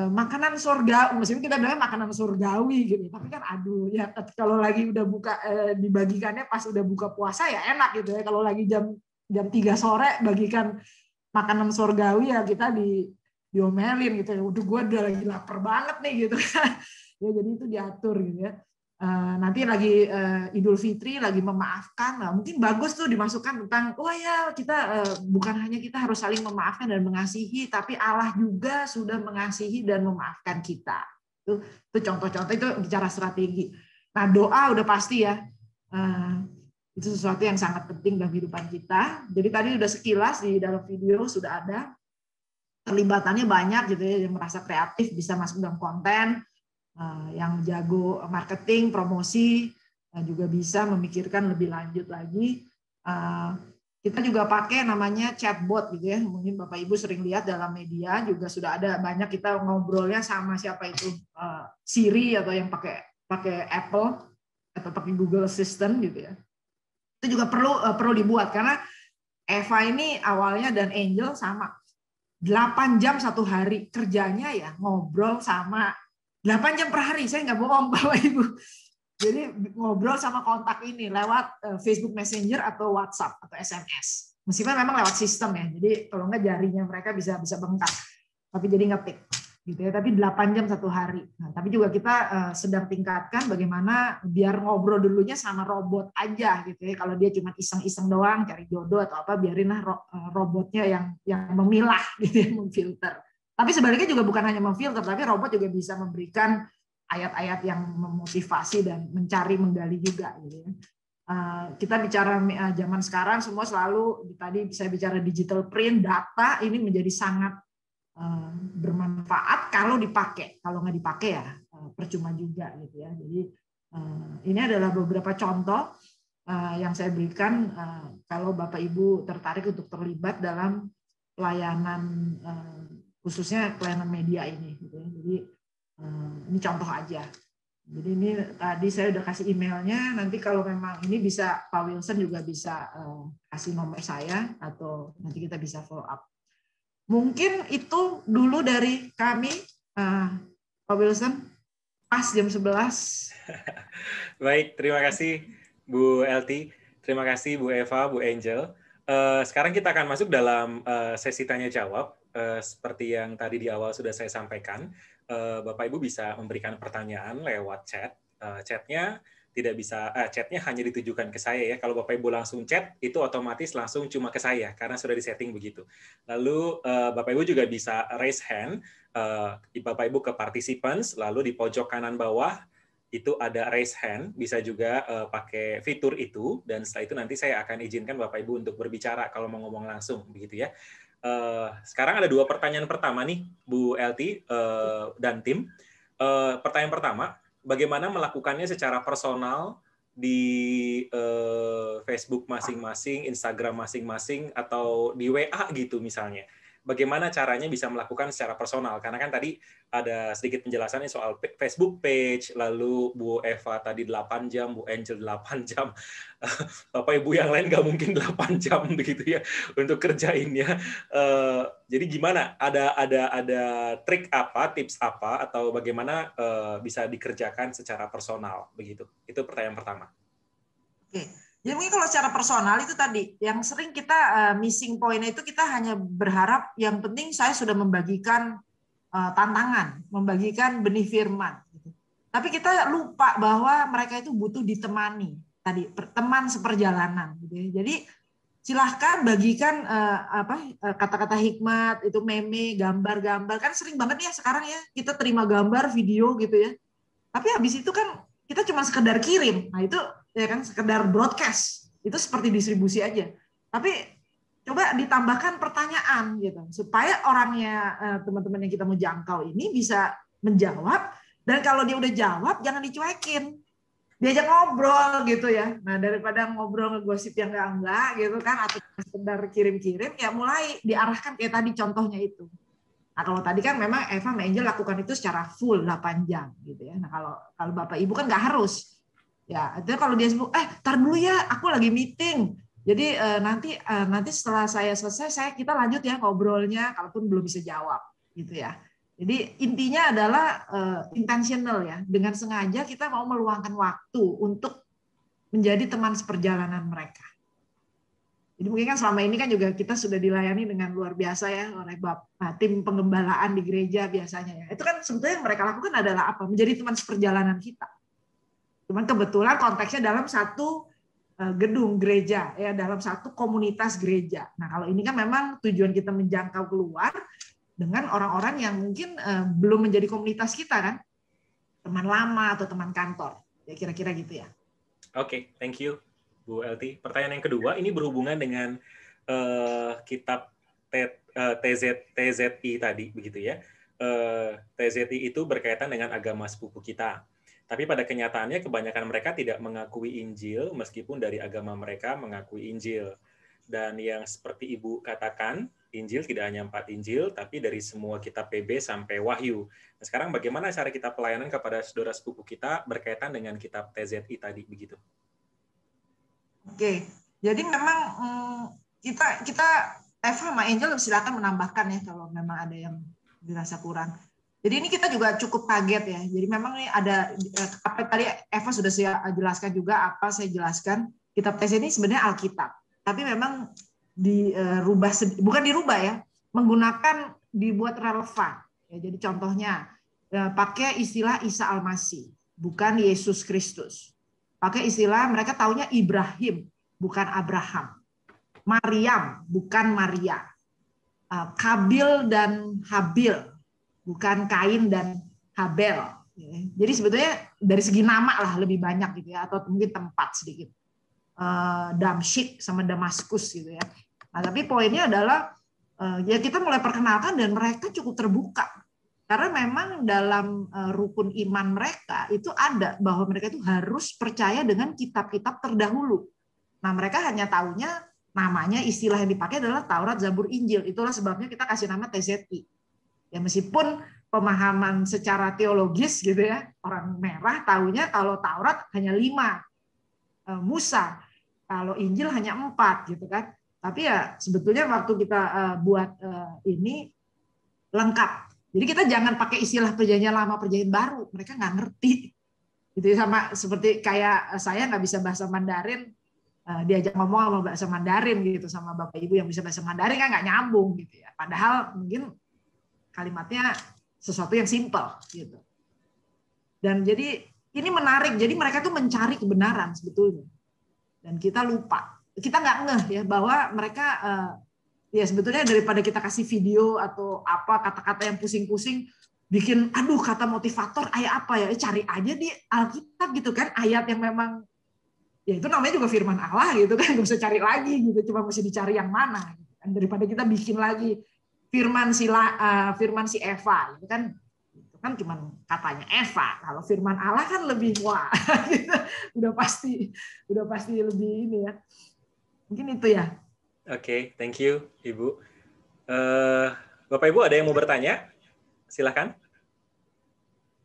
makanan surga, meskipun kita bilangnya makanan surgawi gitu, tapi kan aduh ya kalau lagi udah buka dibagikannya pas udah buka puasa ya enak gitu ya. Kalau lagi jam 3 sore bagikan makanan surgawi ya kita diomelin gitu ya. Udah gue udah lagi lapar banget nih gitu kan. Ya jadi itu diatur gitu ya. Nanti lagi Idul Fitri, lagi memaafkan, nah, mungkin bagus tuh dimasukkan tentang, oh ya kita bukan hanya kita harus saling memaafkan dan mengasihi, tapi Allah juga sudah mengasihi dan memaafkan kita. Itu contoh-contoh, itu bicara strategi. Nah doa udah pasti ya, itu sesuatu yang sangat penting dalam kehidupan kita. Jadi tadi udah sekilas di dalam video sudah ada, terlibatannya banyak gitu ya, yang merasa kreatif bisa masuk dalam konten, yang jago marketing, promosi, juga bisa memikirkan lebih lanjut lagi. Kita juga pakai namanya chatbot gitu ya. Mungkin Bapak Ibu sering lihat dalam media juga sudah ada banyak, kita ngobrolnya sama siapa itu, Siri atau yang pakai Apple atau pakai Google Assistant gitu ya. Itu juga perlu dibuat karena Eva ini awalnya dan Angel sama 8 jam satu hari kerjanya ya ngobrol sama 8 jam per hari, saya nggak bohong Bapak Ibu. Jadi ngobrol sama kontak ini lewat Facebook Messenger atau WhatsApp atau SMS. Meskipun memang lewat sistem ya, jadi kalau nggak jarinya mereka bisa bengkak. Tapi jadi ngetik gitu ya. Tapi 8 jam satu hari. Nah, tapi juga kita sedang tingkatkan bagaimana biar ngobrol dulunya sama robot aja gitu ya. Kalau dia cuma iseng-iseng doang cari jodoh atau apa, biarinlah robotnya yang memilah gitu ya, memfilter. Tapi sebaliknya juga bukan hanya memfilter, tapi robot juga bisa memberikan ayat-ayat yang memotivasi dan menggali juga. Gitu ya. Kita bicara zaman sekarang semua selalu, tadi saya bicara digital print, data ini menjadi sangat bermanfaat kalau dipakai. Kalau nggak dipakai ya percuma juga gitu ya. Jadi ini adalah beberapa contoh yang saya berikan kalau Bapak Ibu tertarik untuk terlibat dalam pelayanan, khususnya pelayanan media ini. Gitu ya. Jadi ini contoh aja. Jadi ini tadi saya udah kasih emailnya. Nanti kalau memang ini bisa Pak Wilson juga bisa kasih nomor saya atau nanti kita bisa follow up. Mungkin itu dulu dari kami, Pak Wilson. Pas jam 11. Baik, terima kasih Bu Elty. Terima kasih Bu Eva, Bu Angel. Sekarang kita akan masuk dalam sesi tanya jawab. Seperti yang tadi di awal sudah saya sampaikan, Bapak Ibu bisa memberikan pertanyaan lewat chat. Chatnya tidak bisa, chatnya hanya ditujukan ke saya ya. Kalau Bapak Ibu langsung chat, itu otomatis langsung cuma ke saya karena sudah disetting begitu. Lalu Bapak Ibu juga bisa raise hand, Bapak Ibu ke participants, lalu di pojok kanan bawah itu ada raise hand, bisa juga pakai fitur itu, dan setelah itu nanti saya akan izinkan Bapak Ibu untuk berbicara kalau mau ngomong langsung begitu ya. Sekarang ada 2 pertanyaan pertama nih, Bu Elty dan tim. Pertanyaan pertama, bagaimana melakukannya secara personal di Facebook masing-masing, Instagram masing-masing, atau di WA gitu misalnya. Bagaimana caranya bisa melakukan secara personal? Karena kan tadi ada sedikit penjelasannya soal Facebook page, lalu Bu Eva tadi 8 jam, Bu Angel 8 jam. Bapak Ibu yang lain nggak mungkin 8 jam begitu ya untuk kerjainnya. Jadi gimana? Ada trik apa, tips apa, atau bagaimana bisa dikerjakan secara personal begitu? Itu pertanyaan pertama. Oke. Jadi mungkin kalau secara personal itu tadi, yang sering kita missing point itu kita hanya berharap yang penting saya sudah membagikan tantangan, membagikan benih firman. Gitu. Tapi kita lupa bahwa mereka itu butuh ditemani. Tadi teman seperjalanan. Gitu ya. Jadi silahkan bagikan kata-kata hikmat, itu meme, gambar-gambar. Kan sering banget ya sekarang ya kita terima gambar, video gitu ya. Tapi habis itu kan kita cuma sekedar kirim. Nah itu ya kan sekedar broadcast, itu seperti distribusi aja. Tapi coba ditambahkan pertanyaan gitu supaya orangnya teman-teman yang kita mau jangkau ini bisa menjawab, dan kalau dia udah jawab jangan dicuekin, diajak ngobrol gitu ya. Nah daripada ngobrol ngegosip yang enggak gitu kan, atau sekedar kirim-kirim, ya mulai diarahkan kayak tadi contohnya itu. Nah kalau tadi kan memang Eva sama Angel lakukan itu secara full 8 jam gitu ya. Nah kalau Bapak Ibu kan nggak harus. Ya, itu kalau dia sebut, tar dulu ya, aku lagi meeting. Jadi nanti setelah saya selesai, kita lanjut ya ngobrolnya, kalaupun belum bisa jawab, gitu ya. Jadi intinya adalah intentional ya, dengan sengaja kita mau meluangkan waktu untuk menjadi teman seperjalanan mereka. Jadi mungkin kan selama ini kan juga kita sudah dilayani dengan luar biasa ya oleh tim pengembalaan di gereja biasanya ya. Itu kan sebetulnya yang mereka lakukan adalah apa? Menjadi teman seperjalanan kita. Cuman kebetulan konteksnya dalam satu gedung gereja, ya dalam satu komunitas gereja. Nah kalau ini kan memang tujuan kita menjangkau keluar dengan orang-orang yang mungkin belum menjadi komunitas kita kan, teman lama atau teman kantor, ya kira-kira gitu ya. Oke, thank you Bu Elty. Pertanyaan yang kedua ini berhubungan dengan kitab TZI tadi, begitu ya. TZI itu berkaitan dengan agama sepupu kita. Tapi pada kenyataannya kebanyakan mereka tidak mengakui Injil meskipun dari agama mereka mengakui Injil. Dan yang seperti Ibu katakan, Injil tidak hanya 4 Injil, tapi dari semua kitab PB sampai Wahyu. Nah, sekarang bagaimana cara kita pelayanan kepada saudara sepupu kita berkaitan dengan kitab TZI tadi begitu? Oke, jadi memang kita Eva sama Angel silakan menambahkan ya kalau memang ada yang dirasa kurang. Jadi ini kita juga cukup kaget ya. Jadi memang ini ada apa tadi Eva sudah saya jelaskan juga, apa saya jelaskan, kitab TZI ini sebenarnya Alkitab. Tapi memang dirubah, bukan dirubah ya, menggunakan dibuat relevan. Ya, jadi contohnya pakai istilah Isa Al-Masih, bukan Yesus Kristus. Pakai istilah mereka taunya Ibrahim, bukan Abraham. Maryam, bukan Maria. Kabil dan Habil, bukan Kain dan Habel. Jadi sebetulnya dari segi nama lah lebih banyak gitu ya, atau mungkin tempat sedikit. Damsyik sama Damaskus gitu ya. Nah, tapi poinnya adalah ya kita mulai perkenalkan dan mereka cukup terbuka. Karena memang dalam rukun iman mereka itu ada bahwa mereka itu harus percaya dengan kitab-kitab terdahulu. Nah, mereka hanya taunya namanya, istilah yang dipakai adalah Taurat, Zabur, Injil. Itulah sebabnya kita kasih nama TZI. Ya meskipun pemahaman secara teologis gitu ya. Orang merah taunya kalau Taurat hanya 5, Musa, kalau Injil hanya 4 gitu kan. Tapi ya sebetulnya waktu kita buat ini lengkap. Jadi kita jangan pakai istilah perjanjian lama, perjanjian baru. Mereka nggak ngerti. Gitu sama seperti kayak saya nggak bisa bahasa Mandarin, diajak ngomong sama bahasa Mandarin gitu sama Bapak Ibu yang bisa bahasa Mandarin kan nggak nyambung gitu ya. Padahal mungkin kalimatnya sesuatu yang simpel gitu. Dan jadi ini menarik. Jadi mereka tuh mencari kebenaran sebetulnya. Dan kita lupa. Kita nggak ngeh ya bahwa mereka ya sebetulnya daripada kita kasih video atau apa kata-kata yang pusing-pusing bikin aduh kata motivator ayat apa ya, cari aja di Alkitab gitu kan, ayat yang memang ya itu namanya juga firman Allah gitu kan, nggak bisa cari lagi gitu, cuma mesti dicari yang mana gitu kan, daripada kita bikin lagi firman si Eva gitu kan, itu kan cuma katanya Eva, kalau firman Allah kan lebih wah gitu. udah pasti lebih ini ya, mungkin itu ya. Oke, thank you Ibu. Bapak Ibu ada yang mau bertanya? Silakan.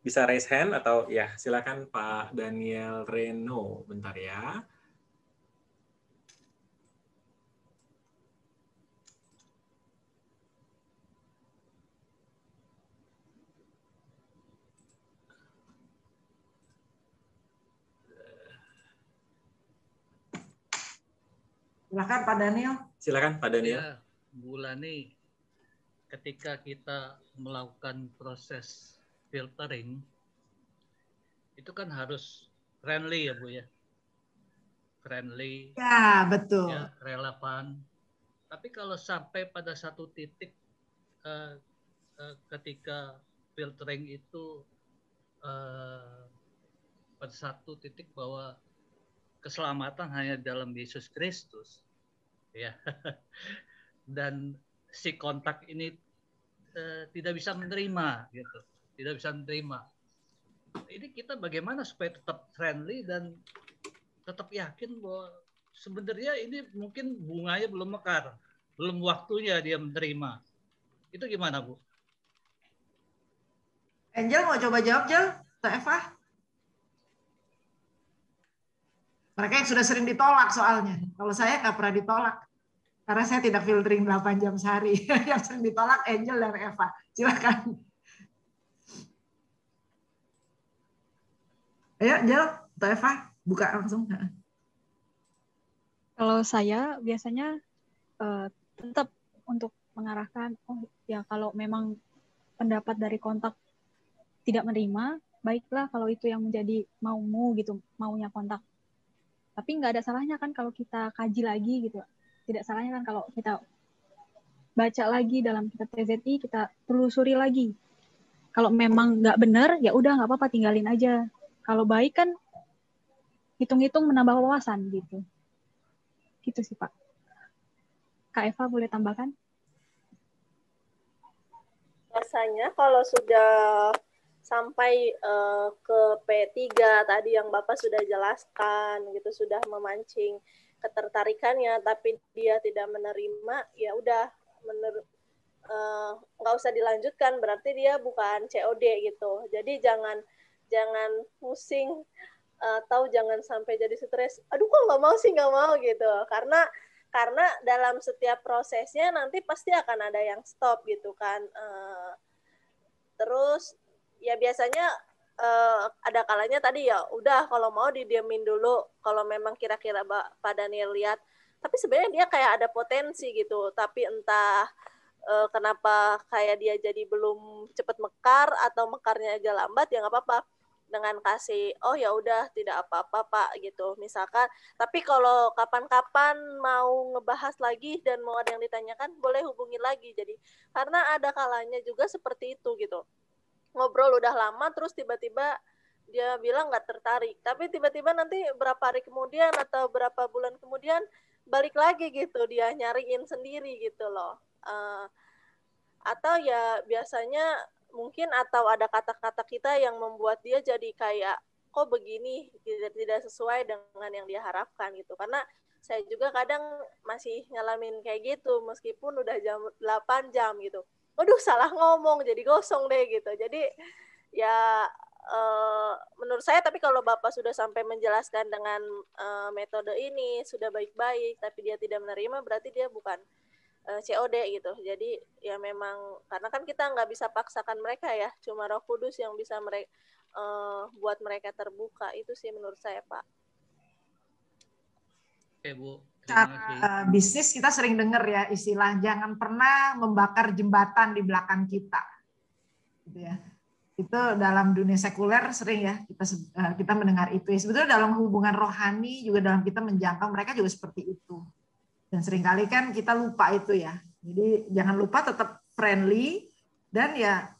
Bisa raise hand atau ya silakan Pak Daniel Reno. Bentar ya. Silakan Pak Daniel. Silakan Pak Daniel. Ya, Bu Lani, ketika kita melakukan proses filtering, itu kan harus friendly ya Bu ya. Friendly. Ya, betul. Ya, relevan. Tapi kalau sampai pada satu titik ketika filtering itu pada satu titik bahwa keselamatan hanya dalam Yesus Kristus, ya, dan si kontak ini tidak bisa menerima, gitu, tidak bisa menerima. Ini kita bagaimana supaya tetap friendly dan tetap yakin bahwa sebenarnya ini mungkin bunganya belum mekar, belum waktunya dia menerima. Itu gimana, Bu? Angel mau coba jawab, Jel? Atau Eva? Mereka yang sudah sering ditolak soalnya. Kalau saya nggak pernah ditolak. Karena saya tidak filtering 8 jam sehari. Yang sering ditolak Angel dan Eva. Silakan. Ayo, Angel atau Eva, buka langsung. Kalau saya biasanya tetap untuk mengarahkan, oh ya kalau memang pendapat dari kontak tidak menerima, baiklah kalau itu yang menjadi maumu gitu, maunya kontak. Tapi nggak ada salahnya kan kalau kita kaji lagi gitu. Tidak salahnya kan kalau kita baca lagi dalam kitab TZI, kita telusuri lagi. Kalau memang nggak benar, ya udah nggak apa-apa, tinggalin aja. Kalau baik kan hitung-hitung menambah wawasan gitu. Gitu sih Pak. Kak Eva boleh tambahkan? Biasanya kalau sudah sampai ke P3 tadi yang Bapak sudah jelaskan gitu, sudah memancing ketertarikannya tapi dia tidak menerima, ya udah nggak usah dilanjutkan, berarti dia bukan COD gitu. Jadi jangan pusing atau jangan sampai jadi stres, aduh kok nggak mau gitu, karena dalam setiap prosesnya nanti pasti akan ada yang stop gitu kan. Terus ya biasanya ada kalanya tadi ya udah kalau mau didiemin dulu kalau memang kira-kira Pak Daniel lihat, tapi sebenarnya dia kayak ada potensi gitu, tapi entah kenapa kayak dia jadi belum cepat mekar atau mekarnya agak lambat, ya nggak apa-apa dengan kasih oh ya udah tidak apa-apa Pak gitu misalkan. Tapi kalau kapan-kapan mau ngebahas lagi dan mau ada yang ditanyakan boleh hubungi lagi. Jadi karena ada kalanya juga seperti itu gitu, ngobrol udah lama terus tiba-tiba dia bilang nggak tertarik, tapi tiba-tiba nanti berapa hari kemudian atau berapa bulan kemudian balik lagi gitu, dia nyariin sendiri gitu loh. Atau ya biasanya mungkin atau ada kata-kata kita yang membuat dia jadi kayak kok begini, tidak sesuai dengan yang dia harapkan gitu. Karena saya juga kadang masih ngalamin kayak gitu meskipun udah 8 jam gitu. waduh salah ngomong, jadi gosong deh gitu. Jadi ya menurut saya, tapi kalau Bapak sudah sampai menjelaskan dengan metode ini sudah baik-baik, tapi dia tidak menerima, berarti dia bukan COD gitu. Jadi ya memang karena kan kita nggak bisa paksakan mereka ya, cuma Roh Kudus yang bisa buat mereka terbuka. Itu sih menurut saya, Pak. Oke, Bu. Terima kasih. Bisnis kita sering dengar ya istilah jangan pernah membakar jembatan di belakang kita. Gitu ya. Itu dalam dunia sekuler sering ya kita mendengar itu. Sebetulnya dalam hubungan rohani juga dalam kita menjangkau mereka juga seperti itu. Dan seringkali kan kita lupa itu ya. Jadi jangan lupa tetap friendly dan ya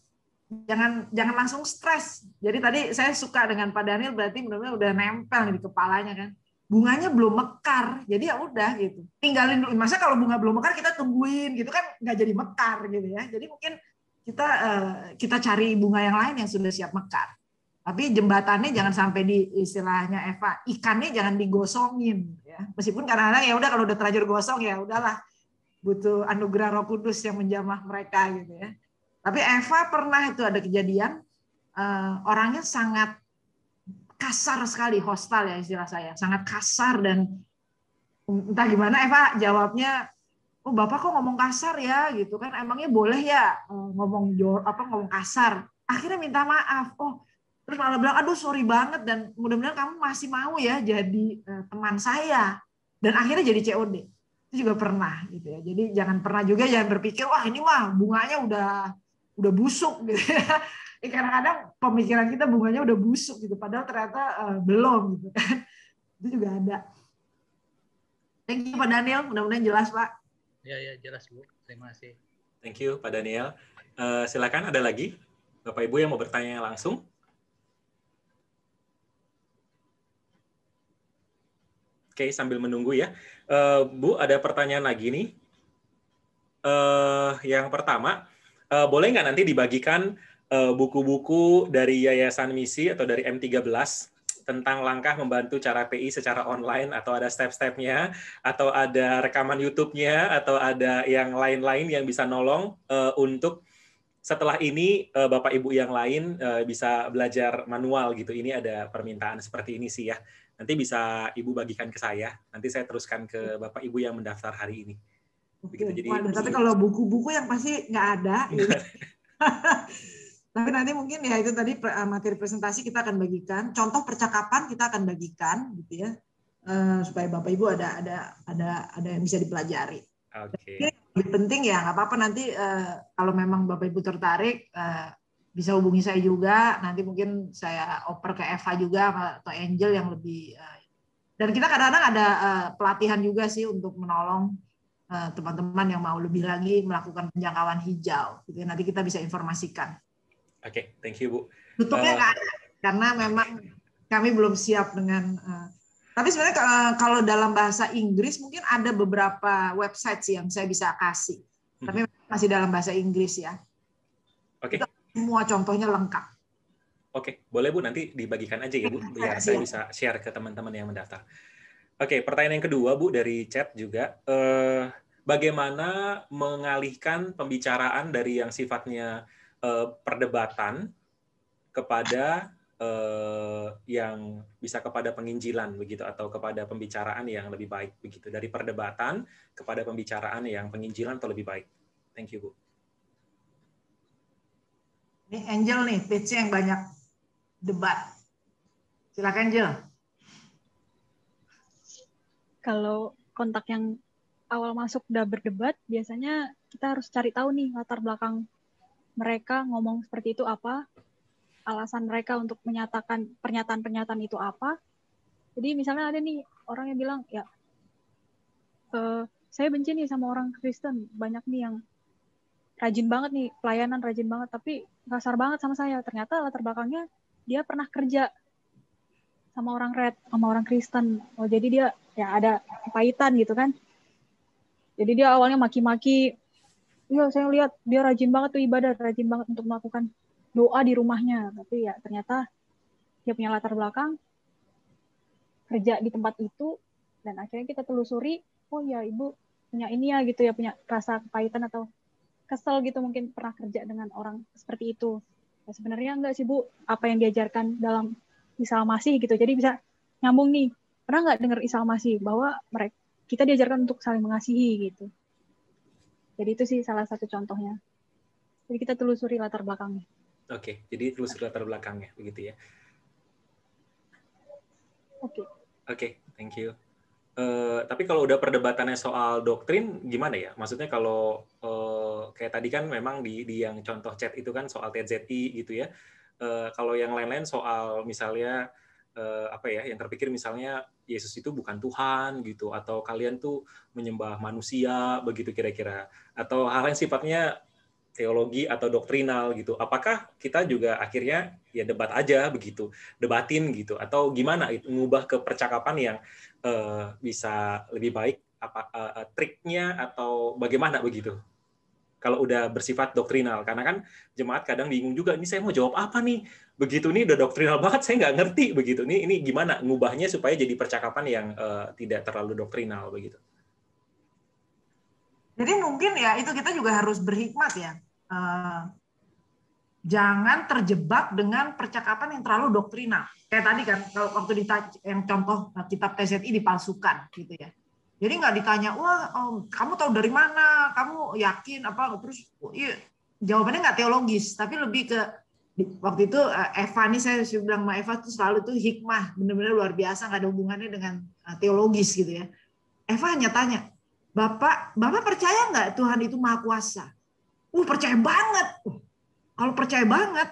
jangan langsung stres. Jadi tadi saya suka dengan Pak Daniel, berarti benar-benar udah nempel di kepalanya kan. Bunganya belum mekar, jadi ya udah gitu. Tinggalin dulu. Masa kalau bunga belum mekar kita tungguin gitu kan nggak jadi mekar gitu ya. Jadi mungkin kita cari bunga yang lain yang sudah siap mekar. Tapi jembatannya jangan sampai di istilahnya Eva, ikannya jangan digosongin ya. Meskipun kadang-kadang ya udah kalau udah terlanjur gosong ya udahlah, butuh anugerah Roh Kudus yang menjamah mereka gitu ya. Tapi Eva pernah itu ada kejadian orangnya sangat kasar sekali, hostile ya istilah saya, sangat kasar dan entah gimana Eva jawabnya, oh Bapak kok ngomong kasar ya gitu kan, emangnya boleh ya ngomong kasar. Akhirnya minta maaf. Terus malah bilang, aduh sorry banget dan mudah-mudahan kamu masih mau ya jadi teman saya. Dan akhirnya jadi COD. Itu juga pernah gitu ya. Jadi jangan pernah juga jangan berpikir wah ini mah bunganya udah busuk gitu ya. Kadang-kadang pemikiran kita bunganya udah busuk gitu padahal ternyata belum gitu kan. Itu juga ada. Thank you Pak Daniel, mudah-mudahan jelas Pak. Ya jelas Bu. Terima kasih. Thank you Pak Daniel. Silakan ada lagi Bapak Ibu yang mau bertanya langsung. Oke, sambil menunggu ya. Bu, ada pertanyaan lagi nih. Yang pertama, boleh nggak nanti dibagikan buku-buku dari Yayasan Misi atau dari M13 tentang langkah membantu cara PI secara online, atau ada step-stepnya, atau ada rekaman YouTube-nya, atau ada yang lain-lain yang bisa nolong untuk setelah ini Bapak Ibu yang lain bisa belajar manual gitu. Ini ada permintaan seperti ini sih ya. Nanti bisa Ibu bagikan ke saya. Nanti saya teruskan ke Bapak Ibu yang mendaftar hari ini. Begitu. Jadi, tapi kalau buku-buku yang pasti nggak ada. Gitu. Tapi nanti mungkin ya itu tadi materi presentasi kita akan bagikan. Contoh percakapan kita akan bagikan, gitu ya, supaya Bapak Ibu ada yang bisa dipelajari. Oke. Lebih penting ya nggak apa-apa nanti kalau memang Bapak Ibu tertarik. Bisa hubungi saya juga, nanti mungkin saya oper ke Eva juga atau Angel yang lebih. Dan kita kadang-kadang ada pelatihan juga sih untuk menolong teman-teman yang mau lebih lagi melakukan penjangkauan hijau. Gitu. Nanti kita bisa informasikan. Oke, thank you Bu. Tutupnya nggak ada, karena memang kami belum siap dengan. Tapi sebenarnya kalau dalam bahasa Inggris mungkin ada beberapa website sih yang saya bisa kasih. Tapi masih dalam bahasa Inggris ya. Oke. Semua contohnya lengkap. Oke, boleh Bu, nanti dibagikan aja ya Bu, biar saya bisa share ke teman-teman yang mendaftar. Oke, pertanyaan yang kedua Bu dari chat juga, bagaimana mengalihkan pembicaraan dari yang sifatnya perdebatan kepada yang bisa kepada penginjilan begitu, atau kepada pembicaraan yang lebih baik begitu, dari perdebatan kepada pembicaraan yang penginjilan atau lebih baik. Thank you Bu. Ini Angel nih, pitch-nya yang banyak debat. Silakan Angel. Kalau kontak yang awal masuk udah berdebat, biasanya kita harus cari tahu nih latar belakang mereka ngomong seperti itu apa, alasan mereka untuk menyatakan pernyataan-pernyataan itu apa. Jadi misalnya ada nih orang yang bilang, ya saya benci nih sama orang Kristen, banyak nih yang rajin banget nih, pelayanan rajin banget, tapi kasar banget sama saya. Ternyata latar belakangnya dia pernah kerja sama orang Red, sama orang Kristen. Oh, jadi dia ya ada kepahitan gitu kan. Jadi dia awalnya maki-maki, iya saya lihat dia rajin banget tuh ibadah, rajin banget untuk melakukan doa di rumahnya. Tapi ya ternyata dia punya latar belakang kerja di tempat itu, dan akhirnya kita telusuri, oh ya ibu punya ini ya gitu ya, punya rasa kepahitan atau kesel gitu, mungkin pernah kerja dengan orang seperti itu. Nah, sebenarnya enggak sih Bu, apa yang diajarkan dalam Isa Al-Masih gitu. Jadi bisa nyambung nih. Pernah nggak dengar Isa Al-Masih bahwa kita diajarkan untuk saling mengasihi gitu. Jadi itu sih salah satu contohnya. Jadi kita telusuri latar belakangnya. Oke, jadi telusuri latar belakangnya begitu ya. Oke, thank you. Tapi kalau udah perdebatannya soal doktrin, gimana ya? Maksudnya kalau kayak tadi kan memang di yang contoh chat itu kan soal TZI gitu ya. Kalau yang lain-lain soal misalnya apa ya? Yang terpikir misalnya Yesus itu bukan Tuhan gitu, atau kalian tuh menyembah manusia begitu kira-kira, atau hal yang sifatnya teologi atau doktrinal gitu. Apakah kita juga akhirnya ya debat aja begitu, debatin gitu, atau gimana itu mengubah ke percakapan yang bisa lebih baik, triknya atau bagaimana begitu? Kalau udah bersifat doktrinal, karena kan jemaat kadang bingung juga, ini saya mau jawab apa nih? Begitu nih udah doktrinal banget, saya nggak ngerti begitu. Ini gimana ngubahnya supaya jadi percakapan yang tidak terlalu doktrinal begitu? Jadi mungkin ya itu kita juga harus berhikmat ya. Jangan terjebak dengan percakapan yang terlalu doktrinal. Kayak tadi kan, kalau waktu yang contoh kitab TZI dipalsukan gitu ya. Jadi nggak ditanya, wah kamu tahu dari mana, kamu yakin apa, terus jawabannya nggak teologis, tapi lebih ke waktu itu Eva nih, saya bilang sama Eva tuh selalu tuh hikmah, benar-benar luar biasa, nggak ada hubungannya dengan teologis gitu ya. Eva hanya tanya, Bapak percaya nggak Tuhan itu Maha Kuasa? Percaya banget. Kalau percaya banget,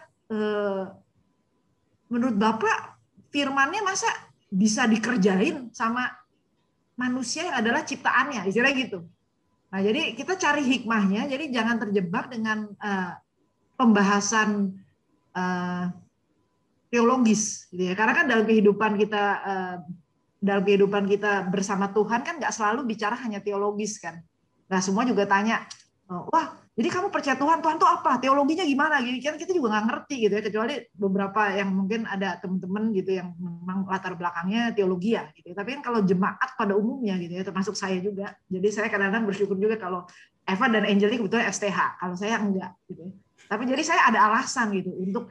menurut Bapak firman-nya masa bisa dikerjain sama manusia yang adalah ciptaannya, istilahnya gitu. Nah, jadi kita cari hikmahnya, jadi jangan terjebak dengan pembahasan teologis, gitu ya. Karena kan dalam kehidupan kita bersama Tuhan kan nggak selalu bicara hanya teologis kan. Nah, semua juga tanya, wah, jadi kamu percaya Tuhan tuh apa? Teologinya gimana? Gitu kan kita juga nggak ngerti gitu ya, kecuali beberapa yang mungkin ada teman-teman gitu yang memang latar belakangnya teologi ya gitu. Tapi kan kalau jemaat pada umumnya gitu ya, termasuk saya juga. Jadi saya kadang-kadang bersyukur juga kalau Eva dan Angel ini kebetulan STH, kalau saya enggak gitu ya. Tapi jadi saya ada alasan gitu untuk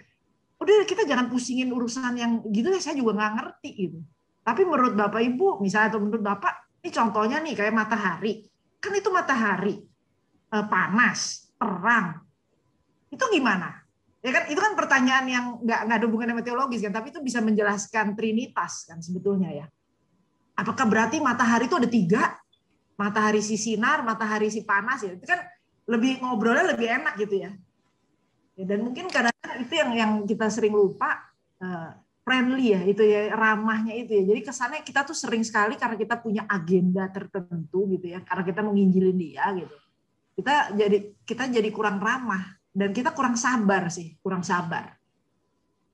udah kita jangan pusingin urusan yang gitu ya, saya juga nggak ngerti gitu. Tapi menurut Bapak Ibu misalnya, atau menurut Bapak, ini contohnya nih kayak matahari. Kan itu matahari panas, terang, itu gimana? Ya kan, itu kan pertanyaan yang nggak ada hubungan dengan teologis kan, tapi itu bisa menjelaskan Trinitas kan sebetulnya ya. Apakah berarti matahari itu ada 3? Matahari si sinar, matahari si panas ya. Itu kan lebih ngobrolnya lebih enak gitu ya. Dan mungkin kadang-kadang itu yang kita sering lupa, friendly ya, itu ya, ramahnya itu ya. Jadi kesannya kita tuh sering sekali karena kita punya agenda tertentu gitu ya, karena kita mau nginjilin dia gitu. Kita jadi kurang ramah dan kita kurang sabar.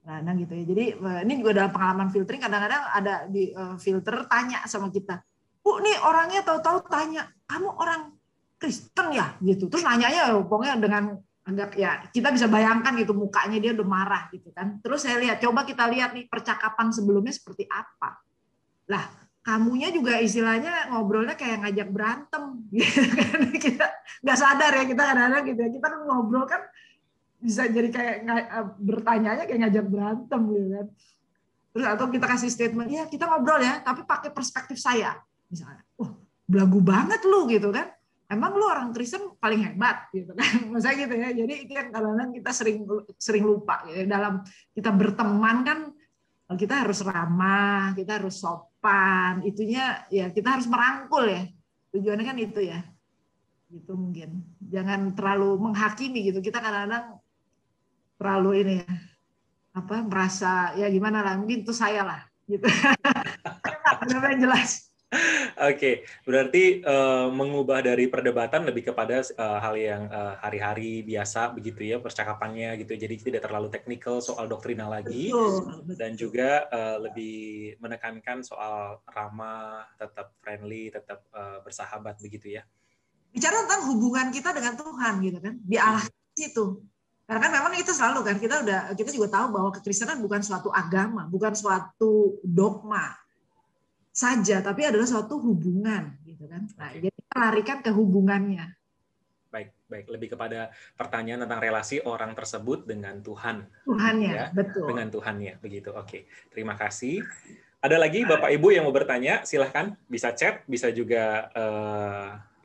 Nah gitu ya. Jadi ini juga dalam pengalaman filtering, kadang-kadang ada di filter tanya sama kita, Bu, nih orangnya tahu-tahu tanya, kamu orang Kristen ya gitu. Terus nanyanya pokoknya dengan agak ya, kita bisa bayangkan gitu mukanya dia udah marah gitu kan. Terus saya lihat, coba kita lihat nih percakapan sebelumnya seperti apa. Lah, kamunya juga istilahnya ngobrolnya kayak ngajak berantem gitu kan. Kita nggak sadar ya, kita kadang-kadang gitu ya, kita kan ngobrol kan bisa jadi kayak bertanyanya kayak ngajak berantem gitu kan. Terus atau kita kasih statement, ya kita ngobrol ya, tapi pakai perspektif saya misalnya. Belagu banget lu gitu kan, emang lu orang Kristen paling hebat gitu kan, misalnya gitu ya. Jadi itu yang kadang-kadang kita sering lupa gitu. Dalam kita berteman kan kita harus ramah, kita harus sopan, itunya ya kita harus merangkul ya. Tujuannya kan itu ya. Gitu mungkin. Jangan terlalu menghakimi gitu. Kita kadang-kadang terlalu ini ya, merasa ya gimana lah, mungkin itu saya lah gitu. Benar-benar jelas. Oke, berarti mengubah dari perdebatan lebih kepada hal yang hari-hari biasa begitu ya, percakapannya gitu. Jadi tidak terlalu teknikal soal doktrinal lagi. Betul. Dan juga lebih menekankan soal ramah, tetap friendly, tetap bersahabat begitu ya. Bicara tentang hubungan kita dengan Tuhan gitu kan, di arah situ. Karena kan memang itu selalu kan, kita juga tahu bahwa kekristenan bukan suatu agama, bukan suatu dogma saja, tapi adalah suatu hubungan gitu kan. Nah, jadi kita larikan ke hubungannya. baik. Lebih kepada pertanyaan tentang relasi orang tersebut dengan Tuhan. Tuhannya, Ya, betul. dengan Tuhannya, begitu. Oke, terima kasih. Ada lagi Bapak Ibu yang mau bertanya? Silahkan, bisa chat, bisa juga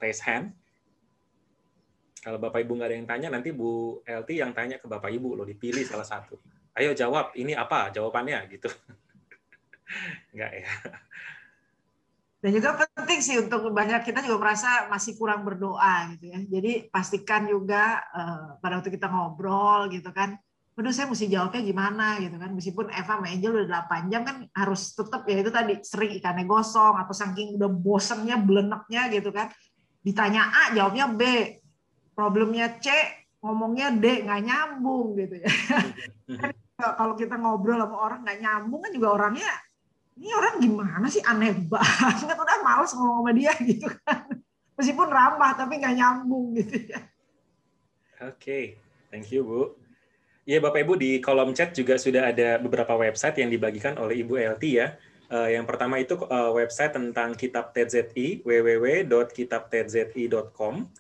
raise hand. Kalau Bapak Ibu nggak ada yang tanya, nanti Bu LT yang tanya ke Bapak Ibu, loh dipilih salah satu. Ayo jawab, ini apa jawabannya gitu. Enggak ya. Dan juga penting sih untuk banyak kita juga merasa masih kurang berdoa gitu ya. Jadi pastikan juga pada waktu kita ngobrol gitu kan, waduh saya mesti jawabnya gimana gitu kan. Meskipun Eva sama Angel udah 8 jam kan harus tetap ya itu tadi sering ikannya gosong atau saking udah bosennya, beleneknya gitu kan. Ditanya A jawabnya B. Problemnya C, ngomongnya D, nggak nyambung gitu ya. Kalau kita ngobrol sama orang nggak nyambung kan juga orangnya, ini orang gimana sih, aneh banget, udah males ngomong sama dia gitu kan. Meskipun ramah tapi nggak nyambung gitu ya. Oke, thank you Bu. Ya Bapak Ibu, di kolom chat juga sudah ada beberapa website yang dibagikan oleh Ibu LT ya. Yang pertama itu website tentang Kitab TZI, www.kitabtzi.com.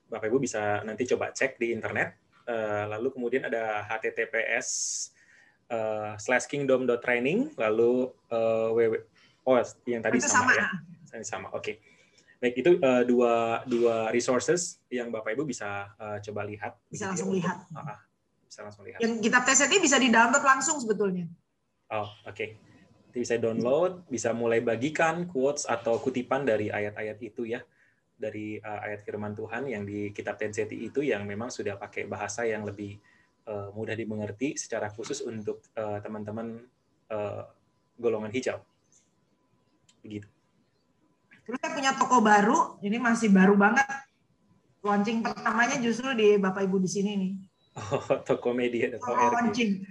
Bapak Ibu bisa nanti coba cek di internet. Lalu kemudian ada https://kingdom.training, lalu yang tadi sama ya. Sama. Oke. Baik, itu dua resources yang Bapak Ibu bisa coba lihat. Bisa langsung lihat. Bisa langsung lihat. Yang Kitab TZI bisa di-download langsung sebetulnya. Oh, oke. Bisa download, bisa mulai bagikan quotes atau kutipan dari ayat-ayat itu ya. Dari ayat firman Tuhan yang di Kitab TZI itu yang memang sudah pakai bahasa yang lebih mudah dimengerti secara khusus untuk teman-teman golongan hijau. Begitu. Terus saya punya toko baru, ini masih baru banget. Launching pertamanya justru di Bapak Ibu di sini nih. Oh, Tokomedia.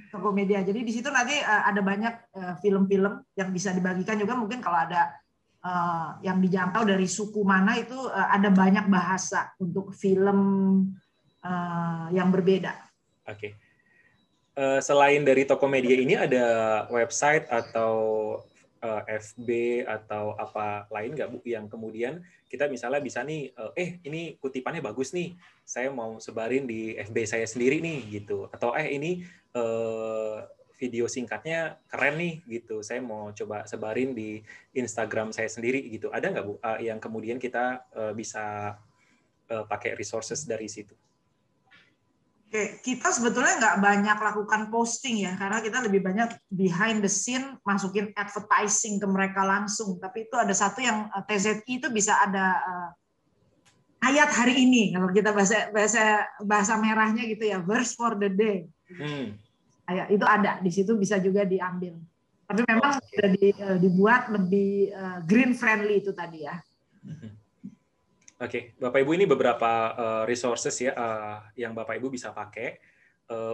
Tokomedia. Jadi di situ nanti ada banyak film-film yang bisa dibagikan juga, mungkin kalau ada yang dijangkau dari suku mana itu ada banyak bahasa untuk film yang berbeda. Oke. Selain dari Tokomedia ini ada website atau FB atau apa lain nggak Bu yang kemudian kita misalnya bisa nih, ini kutipannya bagus nih, saya mau sebarin di FB saya sendiri nih gitu, atau ini video singkatnya keren nih gitu, saya mau coba sebarin di Instagram saya sendiri gitu. Ada nggak Bu yang kemudian kita bisa pakai resources dari situ? Oke, kita sebetulnya nggak banyak lakukan posting ya, karena kita lebih banyak behind the scene, masukin advertising ke mereka langsung. Tapi itu ada satu yang TZI itu bisa ada ayat hari ini, kalau kita bahasa merahnya gitu ya, verse for the day. Ayat itu ada di situ, bisa juga diambil. Tapi memang sudah dibuat lebih green friendly itu tadi ya. Oke, Bapak Ibu ini beberapa resources ya yang Bapak Ibu bisa pakai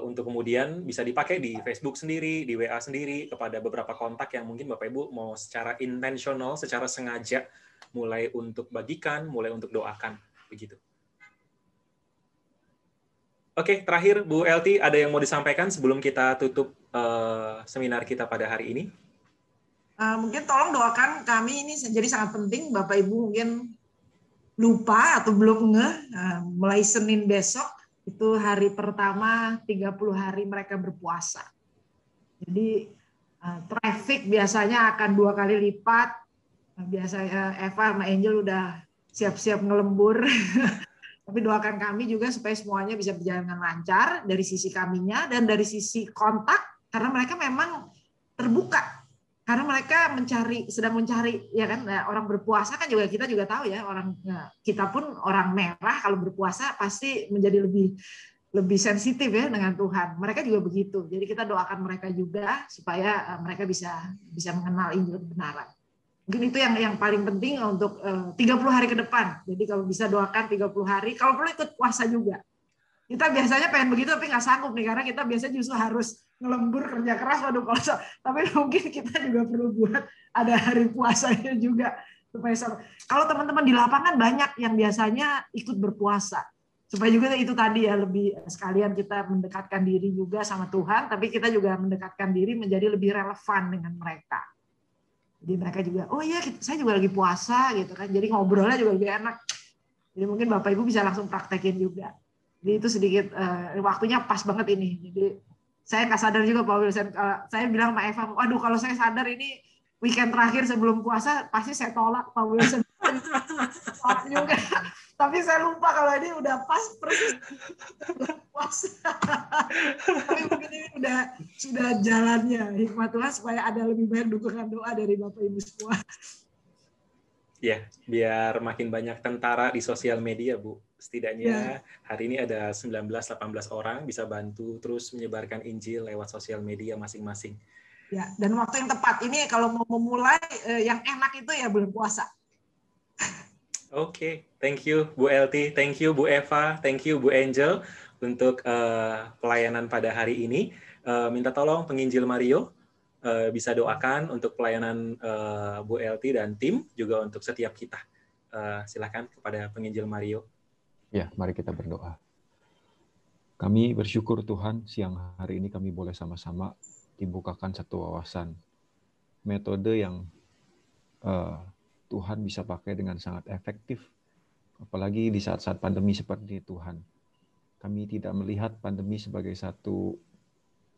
untuk kemudian bisa dipakai di Facebook sendiri, di WA sendiri, kepada beberapa kontak yang mungkin Bapak Ibu mau secara intentional, secara sengaja mulai untuk bagikan, mulai untuk doakan, begitu. Oke, terakhir Bu LT, ada yang mau disampaikan sebelum kita tutup seminar kita pada hari ini? Mungkin tolong doakan kami, ini jadi sangat penting. Bapak Ibu mungkin lupa atau belum ngeh, mulai Senin besok itu hari pertama 30 hari mereka berpuasa. Jadi traffic biasanya akan 2 kali lipat. Biasanya Eva sama Angel udah siap-siap ngelembur. Tapi doakan kami juga supaya semuanya bisa berjalan dengan lancar dari sisi kaminya dan dari sisi kontak, karena mereka memang terbuka. Karena mereka sedang mencari, ya kan, orang berpuasa kan juga kita juga tahu ya, kita pun orang merah kalau berpuasa pasti menjadi lebih sensitif ya dengan Tuhan. Mereka juga begitu. Jadi kita doakan mereka juga supaya mereka bisa mengenal Injil kebenaran. Mungkin itu yang paling penting untuk 30 hari ke depan. Jadi kalau bisa doakan 30 hari, kalau perlu ikut puasa juga. Kita biasanya pengen begitu tapi nggak sanggup nih, karena kita biasanya justru harus ngelembur kerja keras. Waduh, tapi mungkin kita juga perlu buat ada hari puasanya juga supaya kalau teman-teman di lapangan banyak yang biasanya ikut berpuasa, supaya juga itu tadi ya, lebih sekalian kita mendekatkan diri juga sama Tuhan, tapi kita juga mendekatkan diri menjadi lebih relevan dengan mereka. Jadi mereka juga, oh iya saya juga lagi puasa gitu kan, jadi ngobrolnya juga lebih enak. Jadi mungkin Bapak Ibu bisa langsung praktekin juga. Jadi itu sedikit waktunya pas banget ini. Jadi saya nggak sadar juga Pak Wilson. Saya bilang Pak Eva, waduh kalau saya sadar ini weekend terakhir sebelum puasa pasti saya tolak Pak Wilson. juga. Tapi saya lupa kalau ini udah pas persis puasa. Tapi mungkin ini sudah jalannya hikmat Tuhan supaya ada lebih banyak dukungan doa dari Bapak Ibu semua. Ya, biar makin banyak tentara di sosial media, Bu. Setidaknya hari ini ada 19-18 orang bisa bantu terus menyebarkan Injil lewat sosial media masing-masing. Ya, dan waktu yang tepat ini kalau mau memulai yang enak itu ya bulan puasa. Oke, thank you Bu Elti, thank you Bu Eva, thank you Bu Angel untuk pelayanan pada hari ini. Minta tolong penginjil Mario bisa doakan untuk pelayanan Bu Elti dan tim, juga untuk setiap kita. Silakan kepada penginjil Mario. Ya, mari kita berdoa. Kami bersyukur Tuhan, siang hari ini kami boleh sama-sama dibukakan satu wawasan metode yang Tuhan bisa pakai dengan sangat efektif, apalagi di saat-saat pandemi seperti ini Tuhan. Kami tidak melihat pandemi sebagai satu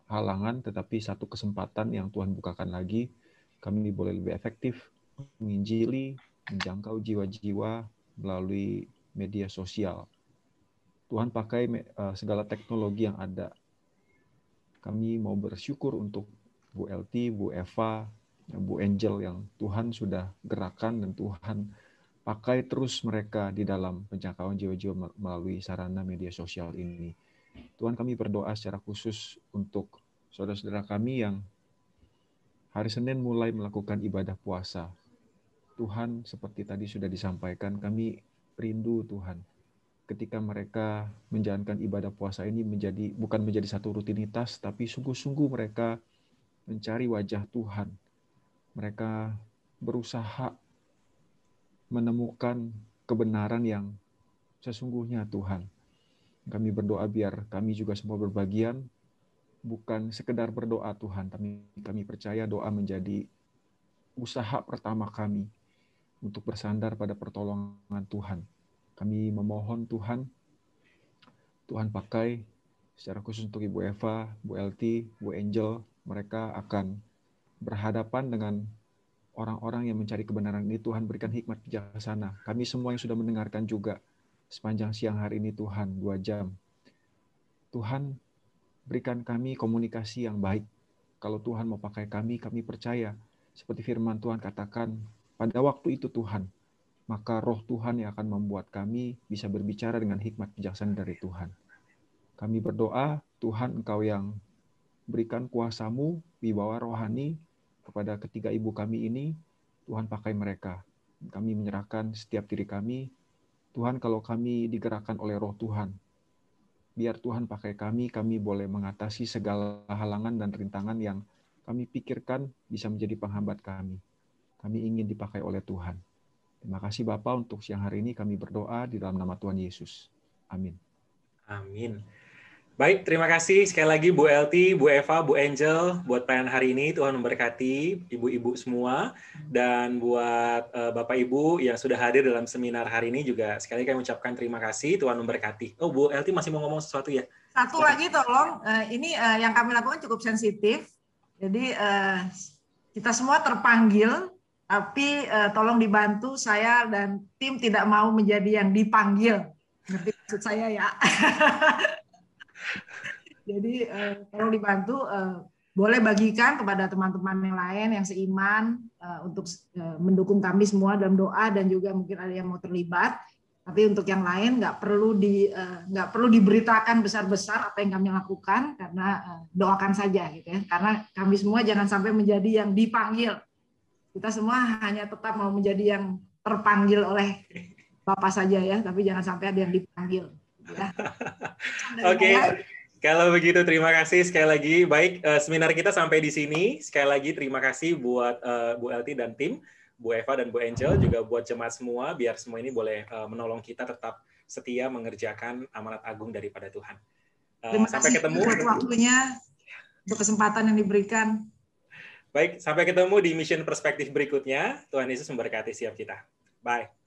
halangan, tetapi satu kesempatan yang Tuhan bukakan lagi. Kami boleh lebih efektif menginjili, menjangkau jiwa-jiwa melalui media sosial. Tuhan pakai segala teknologi yang ada. Kami mau bersyukur untuk Bu Elti, Bu Eva, Bu Angel yang Tuhan sudah gerakan dan Tuhan pakai terus mereka di dalam penjangkauan jiwa-jiwa melalui sarana media sosial ini. Tuhan, kami berdoa secara khusus untuk saudara-saudara kami yang hari Senin mulai melakukan ibadah puasa. Tuhan, seperti tadi sudah disampaikan, kami rindu Tuhan ketika mereka menjalankan ibadah puasa ini bukan menjadi satu rutinitas, tapi sungguh-sungguh mereka mencari wajah Tuhan. Mereka berusaha menemukan kebenaran yang sesungguhnya Tuhan. Kami berdoa biar kami juga semua berbagian, bukan sekedar berdoa Tuhan, tapi kami percaya doa menjadi usaha pertama kami untuk bersandar pada pertolongan Tuhan. Kami memohon Tuhan pakai secara khusus untuk Ibu Eva, Bu Elti, Bu Angel, mereka akan berhadapan dengan orang-orang yang mencari kebenaran ini. Tuhan berikan hikmat bijaksana. Kami semua yang sudah mendengarkan juga sepanjang siang hari ini Tuhan, 2 jam. Tuhan berikan kami komunikasi yang baik. Kalau Tuhan mau pakai kami percaya. Seperti firman Tuhan katakan, pada waktu itu Tuhan, maka roh Tuhan yang akan membuat kami bisa berbicara dengan hikmat bijaksana dari Tuhan. Kami berdoa, Tuhan Engkau yang berikan kuasa-Mu, wibawa rohani kepada ketiga ibu kami ini, Tuhan pakai mereka. Kami menyerahkan setiap diri kami. Tuhan, kalau kami digerakkan oleh roh Tuhan, biar Tuhan pakai kami boleh mengatasi segala halangan dan rintangan yang kami pikirkan bisa menjadi penghambat kami. Kami ingin dipakai oleh Tuhan. Terima kasih Bapa untuk siang hari ini kami berdoa di dalam nama Tuhan Yesus. Amin. Amin. Baik, terima kasih sekali lagi Bu Elti, Bu Eva, Bu Angel buat pelayanan hari ini. Tuhan memberkati ibu-ibu semua. Dan buat Bapak Ibu yang sudah hadir dalam seminar hari ini juga sekali lagi kami ucapkan terima kasih. Tuhan memberkati. Oh, Bu Elti masih mau ngomong sesuatu ya? Satu lagi tolong, ini yang kami lakukan cukup sensitif. Jadi kita semua terpanggil, tapi tolong dibantu saya dan tim tidak mau menjadi yang dipanggil. Ngerti maksud saya ya? Jadi tolong dibantu, boleh bagikan kepada teman-teman yang lain yang seiman untuk mendukung kami semua dalam doa dan juga mungkin ada yang mau terlibat. Tapi untuk yang lain nggak perlu diberitakan besar-besar apa yang kami lakukan, karena doakan saja gitu ya. Karena kami semua jangan sampai menjadi yang dipanggil. Kita semua hanya tetap mau menjadi yang terpanggil oleh Bapak saja ya, tapi jangan sampai ada yang dipanggil. Ya. Oke, kalau begitu terima kasih sekali lagi. Baik, seminar kita sampai di sini. Sekali lagi terima kasih buat Bu Elti dan tim, Bu Eva dan Bu Angel, juga buat jemaat semua, biar semua ini boleh menolong kita tetap setia mengerjakan amanat agung daripada Tuhan. Sampai ketemu. Terima kasih waktunya, untuk kesempatan yang diberikan. Baik, sampai ketemu di Mission Perspektif berikutnya. Tuhan Yesus memberkati setiap kita. Bye.